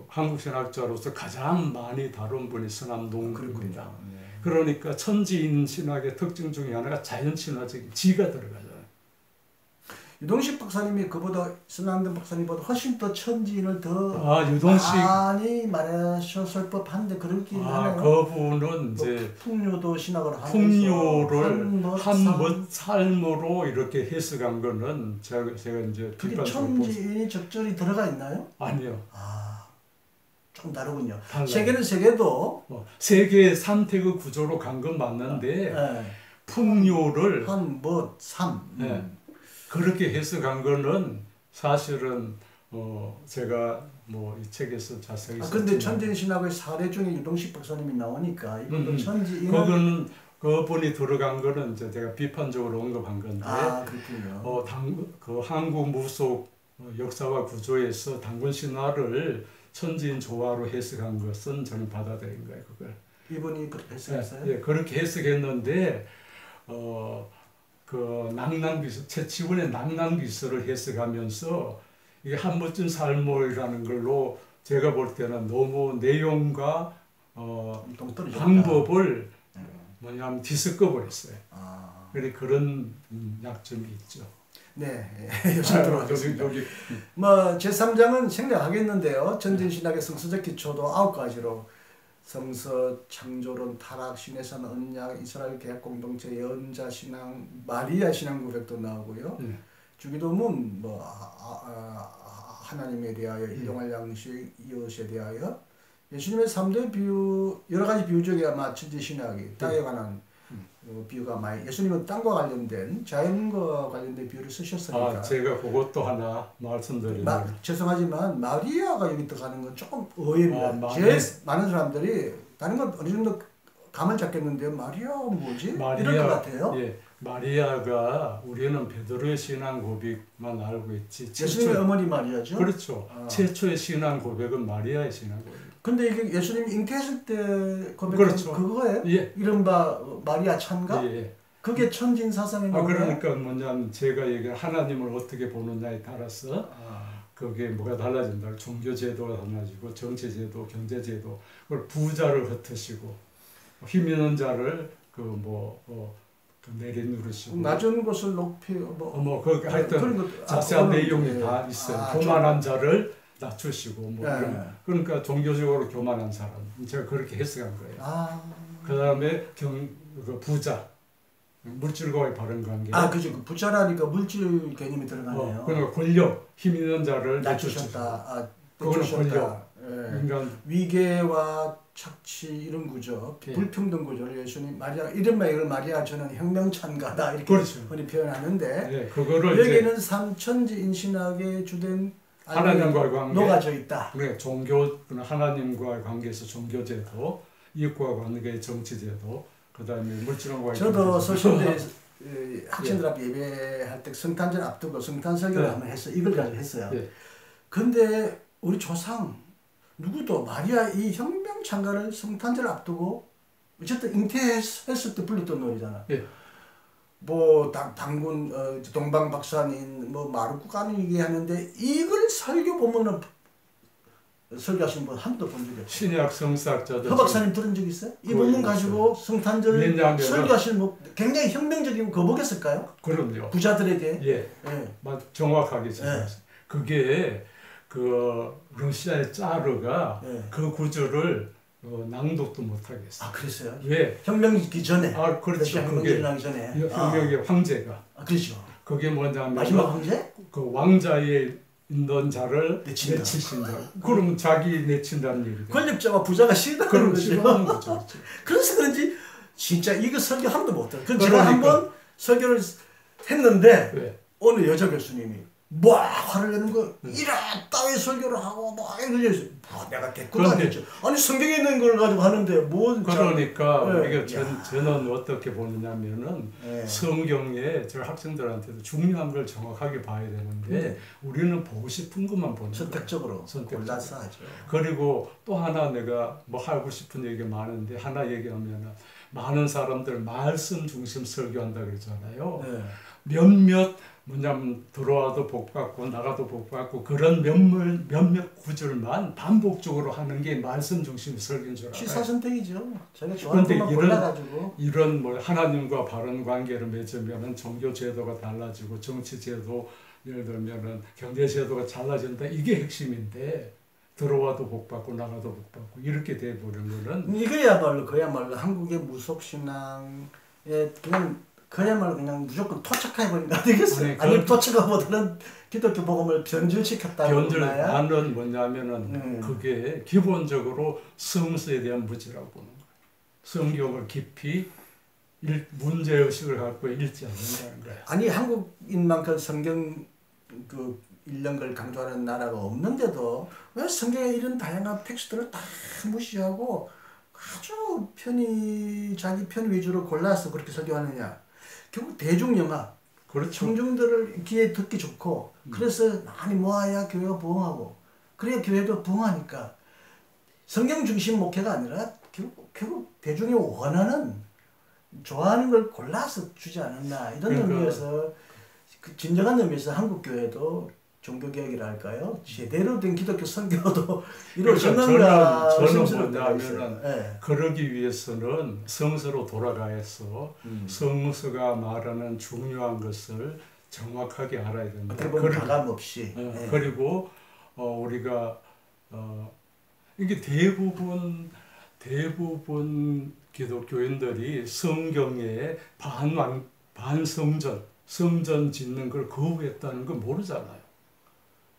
한국 신학자로서 가장 많이 다룬 분이 서남동입니다. 그러니까 천지인 신학의 특징 중에 하나가 자연친화적인 지가 들어가잖아요. 유동식 박사님이 그보다 서남동 박사님보다 훨씬 더 천지인을 더 많이 말하셨을 법한데 그렇게 하나요? 그분은 이제 풍류도 신학을 하면서 풍류를 한 삶으로 이렇게 해석한 거는 제가 이제 그게 천지인이 적절히 들어가 있나요? 아니요. 조금 다르군요. 달라요. 세계는 세계도 세계의 산택의 구조로 간 건 맞는데 풍요를 한뭐 삼. 네, 그렇게 해석한 거는 사실은 제가 뭐 이 책에서 자세히 근데 천진신학의 사례 중에 유동식 박사님이 나오니까 이것도 그거는 그분이 들어간 거는 이제 제가 비판적으로 언급한 건데 그렇군요. 그 한국 무속 역사와 구조에서 단군 신화를 천지인 조화로 해석한 것은 저는 받아들인 거예요. 그걸 이분이 그렇게 해석했어요? 예, 그렇게 해석했는데 그 낭낭비서 최치원의 낭낭비서를 해석하면서 이게 한멋진 삶이라는 걸로 제가 볼 때는 너무 내용과 방법을 뭐냐면 뒤섞어 버렸어요. 그래 그런 약점이 있죠. 네, 요즘 들어가겠습니다. 뭐 제3장은 생략하겠는데요. 전진신학의 성서적 기초도 9가지로 성서, 창조론, 타락, 신해산, 언약, 이스라엘 개혁 공동체, 예언자 신앙, 마리아 신앙 고백도 나오고요. 주기도문 뭐 하나님에 대하여, 일용할 양식, 이웃에 대하여, 예수님의 3대 비유, 여러 가지 비유 중에 아마 천지신학이 땅에 관한 비유가 많이, 예수님은 땅과 관련된, 자연과 관련된 비유를 쓰셨으니까. 제가 그것도 하나 말씀드리면. 죄송하지만 마리아가 여기 들어가는 건 조금 의외입니다. 제일 많은 사람들이 다른 건 어느 정도 감을 잡겠는데 마리아가 뭐지? 이럴 것 같아요. 예, 마리아가 우리는 베드로의 신앙 고백만 알고 있지. 예수님의 어머니 마리아죠? 그렇죠. 최초의 신앙 고백은 마리아의 신앙 고백. 근데 이게 예수님 잉태했을 때 고백한 그렇죠. 그거예요? 예. 이른바 마리아 찬가? 예. 그게 천진 사상인 거예요? 그러니까 뭐냐면 제가 얘기한 하나님을 어떻게 보느냐에 따라서 그게 뭐가 달라진다. 종교 제도가 달라지고 정치 제도, 경제 제도, 그걸 부자를 흩으시고 힘 있는 자를 내리누르시고 낮은 곳을 높이 하여튼 자세한 내용이 다 있어요. 교만한 자를 낮추시고 그러니까 종교적으로 교만한 사람 제가 그렇게 해석한 거예요. 그다음에 그 부자 물질과의 바른 관계. 그죠. 그 부자라니까 물질 개념이 들어가네요. 그러니까 권력 힘 있는 자를 낮추셨다. 그거는 권력. 인간 위계와 착취 이런 구조, 불평등 구조를 예수님 마리아 이걸 마리아 저는 혁명찬가다 이렇게 흔히 표현하는데 그거를 여기는 삼천지인신학의 주된 하나님과의 관계 녹아져 있다. 그래 종교 하나님과의 관계에서 종교제도, 이웃과 관계 정치제도, 그다음에 물질과의 저도 서신대 학생들 앞에 예배할 때 성탄절 앞두고 성탄 설교를 한번 했어요. 이걸 가지고 했어요. 근데 우리 조상 누구도 마리아 이 혁명 찬가를 성탄절 앞두고 어쨌든 잉태했을 때 불렀던 노래잖아. 뭐 당군 동방 박사님 뭐 마루쿠 가는 얘기하는데 이걸 설교 보면은 설교하신 분 한 번도 본 적이 없어요. 신약 성사학자들 허 박사님 들은 적 있어요? 이 부분 가지고 성탄절 설교하시는 뭐 굉장히 혁명적인 거 보겠을까요? 그럼요. 부자들에게. 정확하게 지적하셨어요. 그게 그 러시아의 짜르가 그 구절을 낭독도 못하겠어요. 그랬어요? 왜? 혁명이기 전에. 그렇죠. 혁명이 일어나기 전에. 혁명의 황제가. 그렇죠. 그게 뭐냐면 마지막 황제? 그 왕자에 있는 자를 내치신다. 그러면 자기 내친다는 얘기죠. 권력자와 부자가 싫다는 거죠. 그래서 그런지 진짜 이거 설교 한 번도 못 들어요. 제가 한번 설교를 했는데 어느 여자 교수님이 화를 내는 거 이래 따위 설교를 하고 이러면서 내가 대꾸도 안 했죠. 아니 성경에 있는 걸 가지고 하는데 그러니까 우리가 저는 어떻게 보느냐면은 성경에 저 학생들한테도 중요한 걸 정확하게 봐야 되는데 우리는 보고 싶은 것만 보는 선택적으로 골라서 하죠. 그리고 또 하나 내가 뭐 하고 싶은 얘기가 많은데 하나 얘기하면은 많은 사람들 말씀 중심 설교한다 그러잖아요. 몇몇 뭐냐면 들어와도 복 받고 나가도 복 받고 그런 몇몇 구절만 반복적으로 하는 게 말씀 중심 설교인 줄 알아요. 취사선택이죠. 제가 좋아하는 것만 골라가지고. 이런 뭐 하나님과 바른 관계를 맺으면은 종교 제도가 달라지고 정치 제도 예를 들면은 경제 제도가 달라진다 이게 핵심인데 들어와도 복 받고 나가도 복 받고 이렇게 돼 버리는 거는 그야말로 한국의 무속 신앙에 그야말로 그냥 무조건 토착해버린 거 아니겠어요? 아니면 토착하보다는 기독교 복음을 변질시켰다고 그러나요? 나는 뭐냐면은 그게 기본적으로 성서에 대한 무지라고 보는 거예요. 성경을 깊이 문제의식을 갖고 읽지 않는다는 거예요. 아니 한국인만큼 성경 그 읽는 걸 강조하는 나라가 없는데도 왜 성경에 이런 다양한 텍스트를 다 무시하고 아주 자기 편 위주로 골라서 그렇게 설교하느냐. 결국 대중영화, 그렇죠. 청중들을 귀에 듣기 좋고 그래서 많이 모아야 교회가 부흥하고 그래야 교회도 부흥하니까 성경 중심 목회가 아니라 결국 대중이 원하는 좋아하는 걸 골라서 주지 않았나 이런 의미에서 그 진정한 의미에서 한국 교회도 종교개혁이라 할까요? 제대로 된 기독교 선교도 이루어졌는가 저는 뭐냐면은 그러기 위해서는 성서로 돌아가서 성서가 말하는 중요한 것을 정확하게 알아야 된다. 어떻게 보면 가감 없이. 그리고 우리가 이게 대부분 기독교인들이 성경에 성전 짓는 걸 거부했다는 걸 모르잖아요.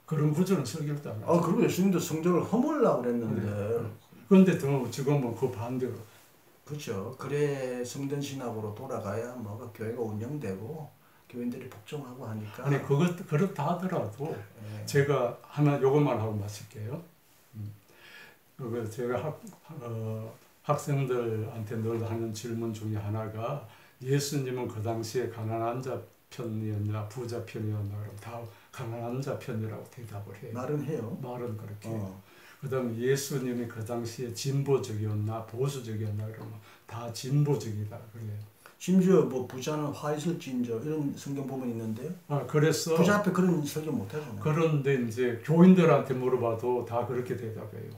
그런 구절은 설교를 안 하죠. 그리고 예수님도 성전을 허물라고 그랬는데. 그런데 지금은 그 반대로. 그렇죠. 그래 성전 신학으로 돌아가야 뭐가 교회가 운영되고 교인들이 복종하고 하니까. 아니 그렇다 하더라도 제가 요것만 하고 마칠게요. 제가 학생들한테 늘 하는 질문 중에 하나가 예수님은 그 당시에 가난한 자 편이었냐 부자 편이었냐 그러면 다 가난한 자 편이라고 대답을 해요. 말은 해요. 말은 그렇게 해요. 그다음에 예수님이 그 당시에 진보적이었나 보수적이었나 그러면 다 진보적이다 그래요. 심지어 뭐 부자는 화 있을 지인저 이런 성경 부분이 있는데요. 그래서 부자 앞에 그런 설교 못 하잖아요. 그런데 이제 교인들한테 물어봐도 다 그렇게 대답해요.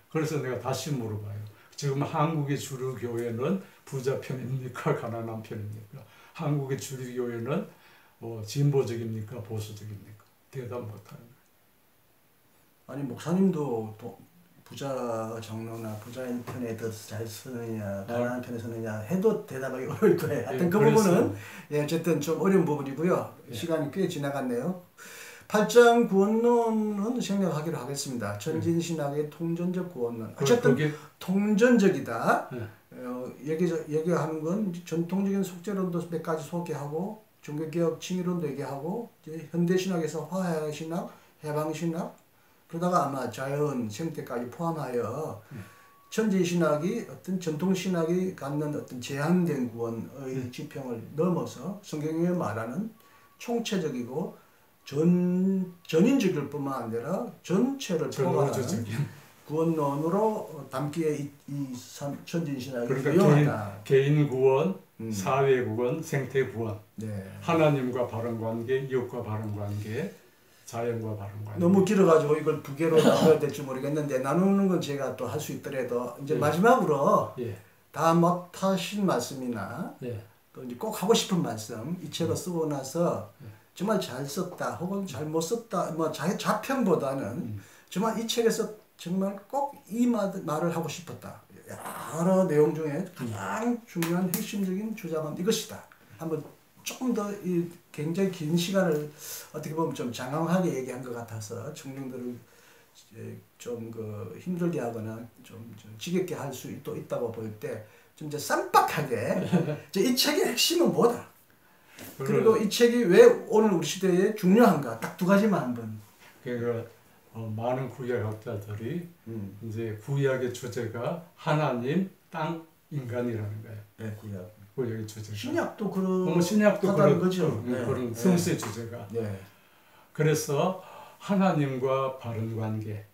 그래서 내가 다시 물어봐요. 지금 한국의 주류 교회는 부자 편입니까 가난한 편입니까? 한국의 주류 교회는 진보적입니까 보수적입니까? 대답 못하는 거예요. 아니 목사님도 부자 장로나 부자인 편에 더 잘 쓰느냐 가난한 편에 쓰느냐 해도 대답하기 어려울 거예요. 하여튼 그 부분은 어쨌든 좀 어려운 부분이고요. 시간이 꽤 지나갔네요. 8장 구원론은 생략하기로 하겠습니다. 전진신학의 통전적 구원론. 어쨌든 통전적이다. 얘기하는 건 전통적인 속죄론도 몇 가지 소개하고 종교개혁 칭의론도 얘기하고 현대신학에서 화해신학, 해방신학 그러다가 아마 자연, 생태까지 포함하여 천지신학이 어떤 전통신학이 갖는 어떤 제한된 구원의 지평을 넘어서 성경에 말하는 총체적이고 전인적일 뿐만 아니라 전체를 포괄하는 구원론으로 담기에 이 천지신학이 유용하다. 개인 구원, 사회 구원, 생태 구원, 하나님과 바른 관계, 이웃과 바른 관계, 자연과 바른 관계. 너무 길어가지고 이걸 두 개로 나눠야 될지 모르겠는데 나누는 건 제가 또 할 수 있더라도 이제 마지막으로 다 못하신 말씀이나 또 이제 꼭 하고 싶은 말씀 이 책을 쓰고 나서 정말 잘 썼다 혹은 잘 못 썼다 뭐 자평보다는 정말 이 책에서 정말 꼭 이 말을 하고 싶었다. 여러 내용 중에 가장 중요한 핵심적인 주장은 이것이다. 한번 조금 더 이 굉장히 긴 시간을 어떻게 보면 좀 장황하게 얘기한 것 같아서 청중들을 좀 힘들게 하거나 좀 지겹게 할 수 또 있다고 볼 때 좀 이제 쌈박하게 이 책의 핵심은 뭐다. 그리고 이 책이 왜 오늘 우리 시대에 중요한가 딱 두 가지만 한번. 그러니까 많은 구약학자들이 이제 구약의 주제가 하나님, 땅, 인간이라는 거예요. 네, 구약의 주제가. 신약도 그런 신약도 그런 거죠. 그런 성수의 주제가. 그래서 하나님과 바른 관계,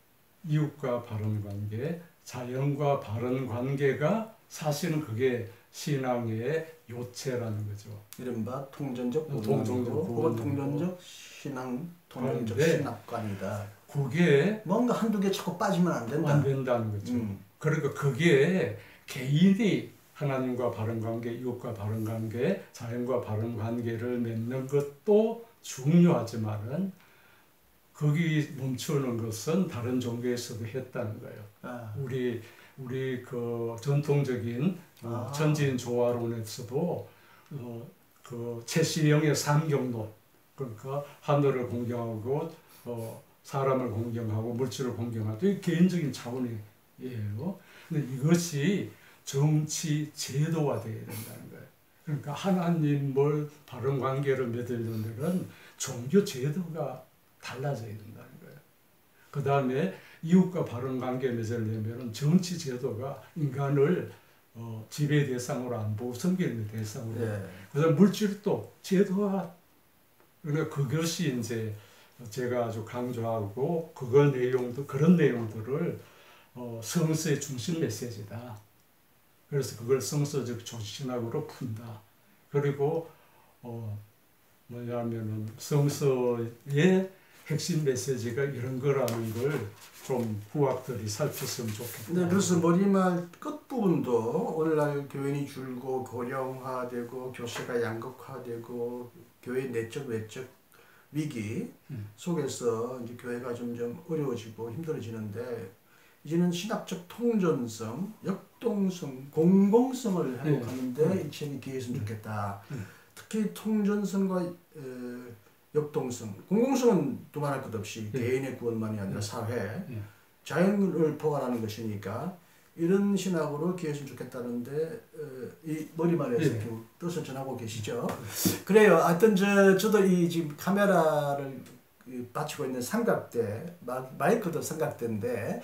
이웃과 바른 관계, 자연과 바른 관계가 사실은 그게 신앙의 요체라는 거죠. 이른바 통전적 구원, 통전적 신앙, 통전적 신학관이다. 그게 뭔가 한두 개 자꾸 빠지면 안 된다. 안 된다는 거죠. 그러니까 그게 개인이 하나님과 바른 관계, 이웃과 바른 관계, 자연과 바른 관계를 맺는 것도 중요하지만은 거기 멈추는 것은 다른 종교에서도 했다는 거예요. 우리 그 전통적인 천지인 조화론에서도 그 최시영의 삼경론, 그러니까 하늘을 공경하고 사람을 공경하고 물질을 공경하고 이 개인적인 차원이에요. 근데 이것이 정치 제도화 되어야 된다는 거예요. 그러니까 하나님을 바른 관계를 맺으려는 데는 종교 제도가 달라져야 된다는 거예요. 그 다음에 이웃과 바른 관계 맺으려면 정치 제도가 인간을 지배 대상으로 안 보고 섬기는 대상으로. 네. 그다음 물질도 제도화. 그러니까 그것이 이제 제가 아주 강조하고 그런 내용들을 성서의 중심 메시지다. 그래서 그걸 성서적 조직신학으로 푼다. 그리고 뭐냐면은 성서의 핵심 메시지가 이런 거라는 걸 좀 후학들이 살폈으면 좋겠다. 네, 그래서 머리말 끝부분도 오늘날 교인이 줄고 고령화되고 교세가 양극화되고 교회 내적 외적 위기 속에서 이제 교회가 점점 어려워지고 힘들어지는데 이제는 신학적 통전성, 역동성, 공공성을 회복하는데 이 책이 기회했으면 좋겠다. 특히 통전성과 역동성, 공공성은 두말할 것 없이 개인의 구원만이 아니라 사회, 자연을 포괄하는 것이니까 이런 신학으로 기회했으면 좋겠다는데 이 머리말에서 뜻을 전하고 계시죠. 그래요. 하여튼 저도 이 지금 카메라를 받치고 있는 삼각대, 마이크도 삼각대인데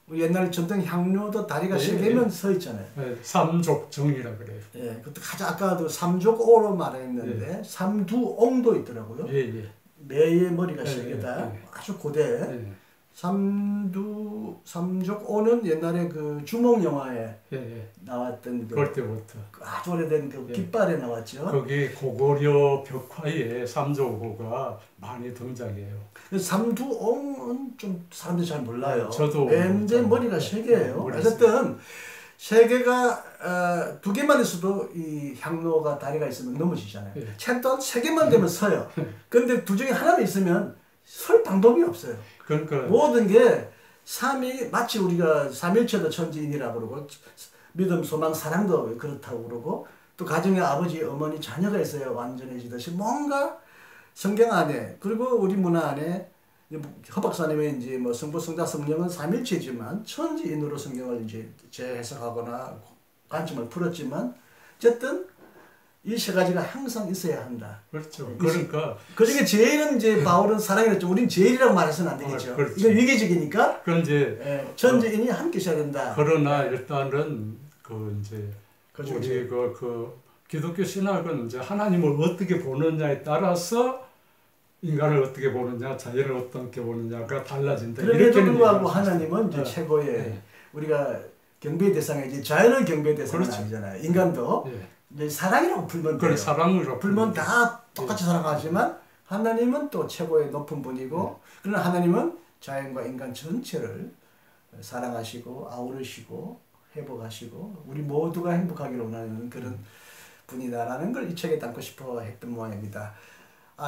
우리 옛날 전통 향로도 다리가 세 개면 서 있잖아요. 삼족정이라 그래요. 예, 그것도 가장 아까도 삼족오로 말했는데 삼두옹도 있더라고요. 매의 머리가 세 개다. 아주 고대. 삼족오는 옛날에 그 주몽 영화에 나왔던 그때부터 아주 오래된 그 깃발에 나왔죠. 거기 고구려 벽화에 삼족오가 많이 등장해요. 삼두옹은 좀 사람들이 잘 몰라요. 저도 맨제 머리가 세 개예요. 어쨌든 세 개가 두 개만 있어도 이 향로가 다리가 있으면 넘어지잖아요. 책도 세 개만 되면 서요. 근데 두 중에 하나만 있으면 설 방법이 없어요. 그러니까 모든 게 삼이 마치 우리가 삼일체도 천지인이라고 그러고 믿음, 소망, 사랑도 그렇다고 그러고 또 가정에 아버지, 어머니, 자녀가 있어야 완전해지듯이 뭔가 성경 안에 그리고 우리 문화 안에 허 박사님의 이제 뭐 성부, 성자, 성령은 삼일체지만 천지인으로 성경을 이제 재해석하거나 관점을 풀었지만 어쨌든 이 세 가지가 항상 있어야 한다. 그렇죠. 그러니까 그 중에 제일은 이제 바울은 사랑이랬죠. 우린 제일이라고 말해서는 안 되겠죠. 그렇죠. 이건 위계적이니까. 그건 이제 천지인이 함께 있어야 된다. 그러나 일단은 그 이제 우리 그 기독교 신학은 이제 하나님을 어떻게 보느냐에 따라서 인간을 어떻게 보느냐, 자연을 어떻게 보느냐가 달라진다. 그럼에도 불구하고 하나님은 이제 최고의 우리가 경배 대상이지 자연은 경배 대상은 아니잖아요. 인간도. 이제 사랑이라고 풀면 돼요. 그래, 사랑으로 풀면 다 똑같이 사랑하지만 하나님은 또 최고의 높은 분이고 그러나 하나님은 자연과 인간 전체를 사랑하시고 아우르시고 회복하시고 우리 모두가 행복하기를 원하는 그런 분이다라는 걸 이 책에 담고 싶어 했던 모양입니다.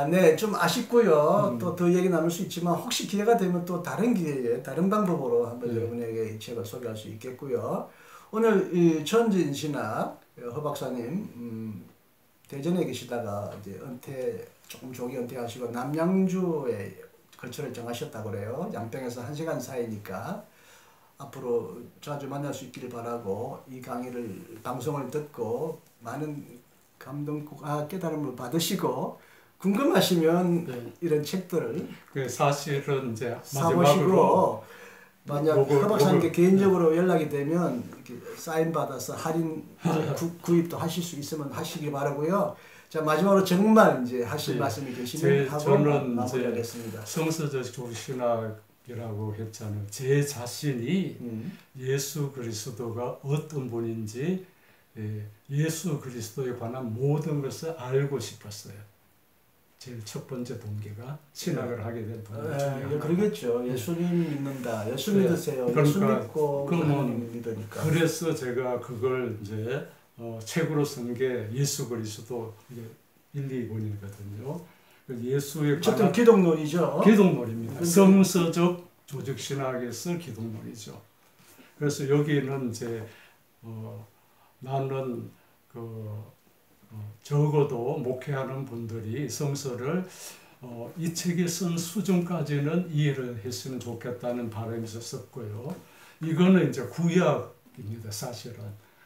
네, 좀 아쉽고요. 또 더 얘기 나눌 수 있지만 혹시 기회가 되면 또 다른 기회에 다른 방법으로 한번 여러분에게 이 책을 소개할 수 있겠고요. 오늘 이 천진신학 허 박사님 대전에 계시다가 이제 조금 조기 은퇴하시고 남양주에 거처를 정하셨다고 그래요. 양평에서 1시간 사이니까 앞으로 자주 만날 수 있기를 바라고 이 방송을 듣고 많은 감동과 깨달음을 받으시고 궁금하시면 이런 책들을 사실은 이제 사보시고 만약 허 박사님께 개인적으로 연락이 되면 이렇게 사인 받아서 할인 구입도 하실 수 있으면 하시기 바라고요. 자, 마지막으로 정말 이제 하실 말씀이 계시면 하고 마무리하겠습니다. 성서적 조신학이라고 했잖아요. 제 자신이 예수 그리스도가 어떤 분인지 예수 그리스도에 관한 모든 것을 알고 싶었어요. 제일 첫 번째 동기가 신학을 하게 된 동기 중에 하나. 그러겠죠. 예수님 믿는다. 예수 믿으세요. 예수 믿고 하나님 믿으니까. 그래서 제가 그걸 이제 책으로 쓴 게 예수 그리스도 1, 2권이거든요. 예수의 어쨌든 기독론이죠. 기독론입니다. 성서적 조직신학에서 기독론이죠. 그래서 여기는 이제 나는 적어도 목회하는 분들이 성서를 이 책에 쓴 수준까지는 이해를 했으면 좋겠다는 바람에서 썼고요. 이거는 이제 구약입니다, 사실은.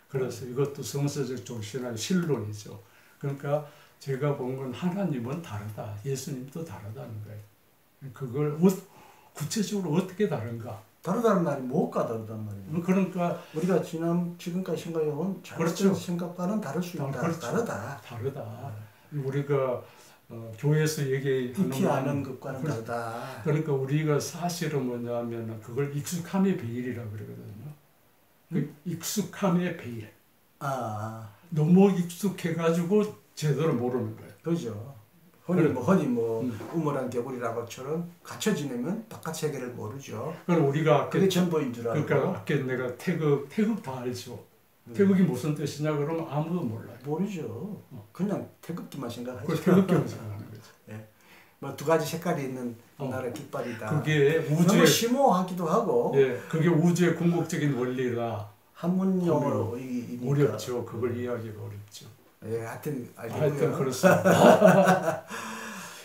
그래서 이것도 성서적 종신의 실론이죠. 그러니까 제가 본 건 하나님은 다르다. 예수님도 다르다는 거예요. 그걸 구체적으로 어떻게 다른가? 다르다는 말이 뭐가 다르다는 말이에요? 그러니까 우리가 지금까지 생각해온 그렇죠. 생각과는 다를 수 있다. 그렇죠. 다르다. 우리가 교회에서 얘기하는 익히하는 것과는 다르다. 그러니까 우리가 사실은 뭐냐면 그걸 익숙함의 배일이라고 그러거든요. 그 익숙함의 배일. 너무 익숙해가지고 제대로 모르는 거예요. 그죠. 흔히 우물한 개구리라고처럼 갇혀 지내면 바깥 세계를 모르죠. 그럼 우리가 그게 전부인 줄 알고. 그러니까 아까 내가 태극 다 알죠. 태극이 무슨 뜻이냐 그러면 아무도 몰라요. 모르죠. 그냥 태극기만 생각하죠. 태극기만 생각하는 거죠. 네. 뭐 두 가지 색깔이 있는 나라의 깃발이다. 그게 우주의 심오하기도 하고. 예, 그게 우주의 궁극적인 원리라. 한문용어로 어렵죠. 그걸 이해하기가 어렵죠. 예, 하여튼 그렇습니다.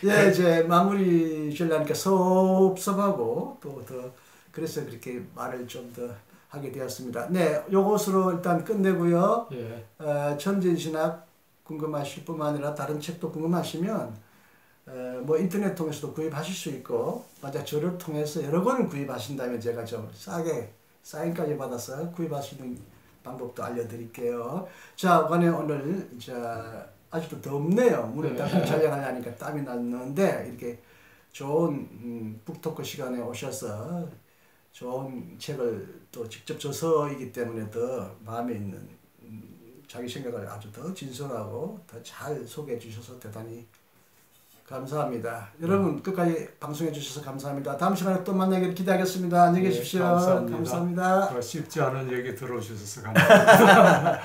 예, 이제 마무리 지으려니까 섭섭하고 또 더 그래서 그렇게 말을 좀 더 하게 되었습니다. 네, 요것으로 일단 끝내고요. 예. 천진신학 궁금하실 뿐만 아니라 다른 책도 궁금하시면 뭐 인터넷 통해서도 구입하실 수 있고 만약 저를 통해서 여러 권을 구입하신다면 제가 좀 싸게 사인까지 받아서 구입할 수 있는 방법도 알려드릴게요. 자, 관에 오늘 아직도 덥네요. 문을 닫고 촬영하려니까 땀이 났는데 이렇게 좋은 북토크 시간에 오셔서 좋은 책을 또 직접 저서이기 때문에 더 마음에 있는 자기 생각을 아주 더 진솔하고 더 잘 소개해 주셔서 대단히 감사합니다. 여러분 끝까지 방송해 주셔서 감사합니다. 다음 시간에 또 만나기를 기대하겠습니다. 안녕히 계십시오. 감사합니다. 감사합니다. 쉽지 않은 얘기 들어주셔서 감사합니다.